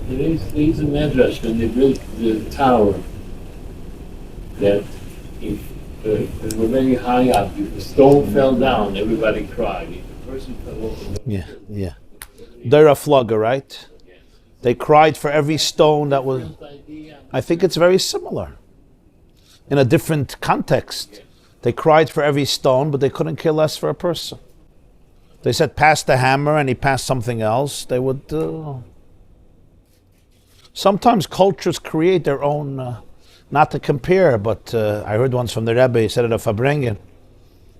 A: There's a medrash when they built the tower that they were very high up. If the stone fell down, everybody cried. If the person fell over,
B: Yeah. They're a flugger, right? They cried for every stone that was. I think it's very similar. In a different context. They cried for every stone, but they couldn't care less for a person. They said, pass the hammer, and he passed something else. They would. Sometimes cultures create their own, not to compare, but I heard once from the Rabbi, he said at a Fabrengen,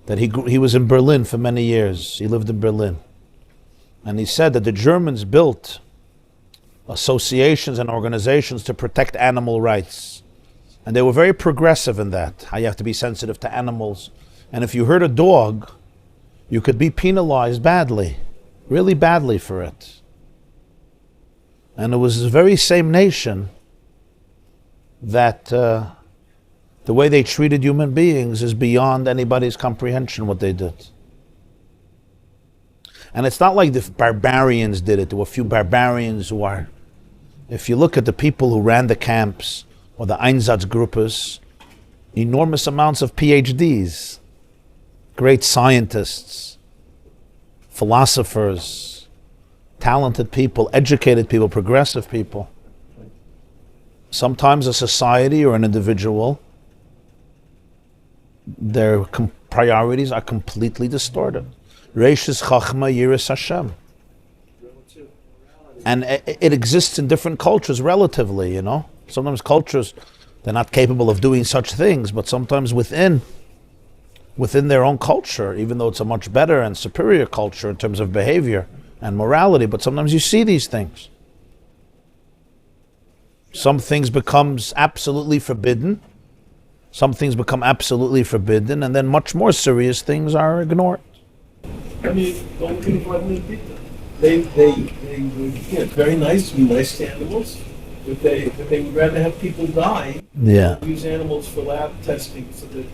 B: that he was in Berlin for many years. He lived in Berlin. And he said that the Germans built associations and organizations to protect animal rights. And they were very progressive in that, how you have to be sensitive to animals. And if you hurt a dog, you could be penalized badly, really badly for it. And it was the very same nation that the way they treated human beings is beyond anybody's comprehension what they did. And it's not like the barbarians did it. There were a few barbarians who are, if you look at the people who ran the camps or the Einsatzgruppes, enormous amounts of PhDs, great scientists, philosophers, talented people, educated people, progressive people. Sometimes a society or an individual, their priorities are completely distorted. Reishis Chachma Yiras Hashem. And it exists in different cultures relatively, Sometimes cultures, they're not capable of doing such things, but sometimes within their own culture, even though it's a much better and superior culture in terms of behavior and morality, but sometimes you see these things. Some things becomes absolutely forbidden. Some things become absolutely forbidden, and then much more serious things are ignored.
D: I mean, don't people have any people? They would, very nice, be nice to animals, but they would rather have people die.
B: Yeah.
D: Use animals for lab testing so that.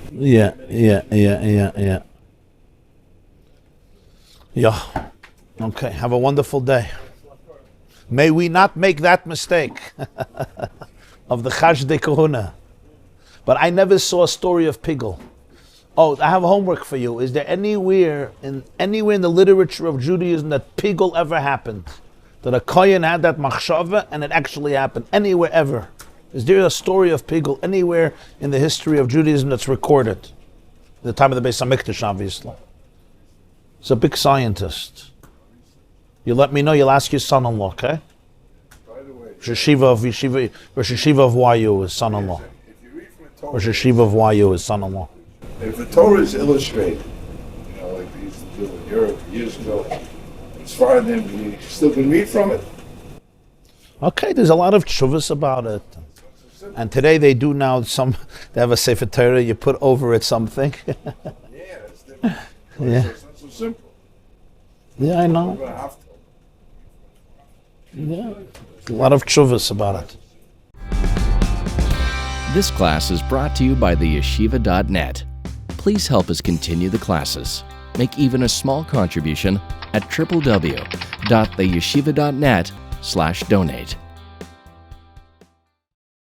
B: Yeah. Okay, have a wonderful day. May we not make that mistake of the Chash de Kahuna. But I never saw a story of Pigel. Oh, I have homework for you. Is there anywhere in the literature of Judaism that Pigel ever happened? That a Kohen had that machshava and it actually happened? Anywhere ever? Is there a story of Pigel anywhere in the history of Judaism that's recorded? The time of the Beis HaMikdash, obviously. He's a big scientist. You let me know, you'll ask your son-in-law, okay? Rosh Hashiva of YU, his son-in-law. Rosh Hashiva of YU, his son-in-law.
F: If the Torah is illustrated, like they used to do in Europe years ago, as far as them, you still can read from it.
B: Okay, there's a lot of tshuvas about it. And today they do now they have a Sefer Torah, you put over it something.
F: Yeah, it's different.
B: Yeah.
F: It's not so simple.
B: Yeah, I know.
F: You're gonna have to.
B: Yeah, a lot of tshuvas about it.
G: This class is brought to you by theyeshiva.net. Please help us continue the classes. Make even a small contribution at www.theyeshiva.net/donate.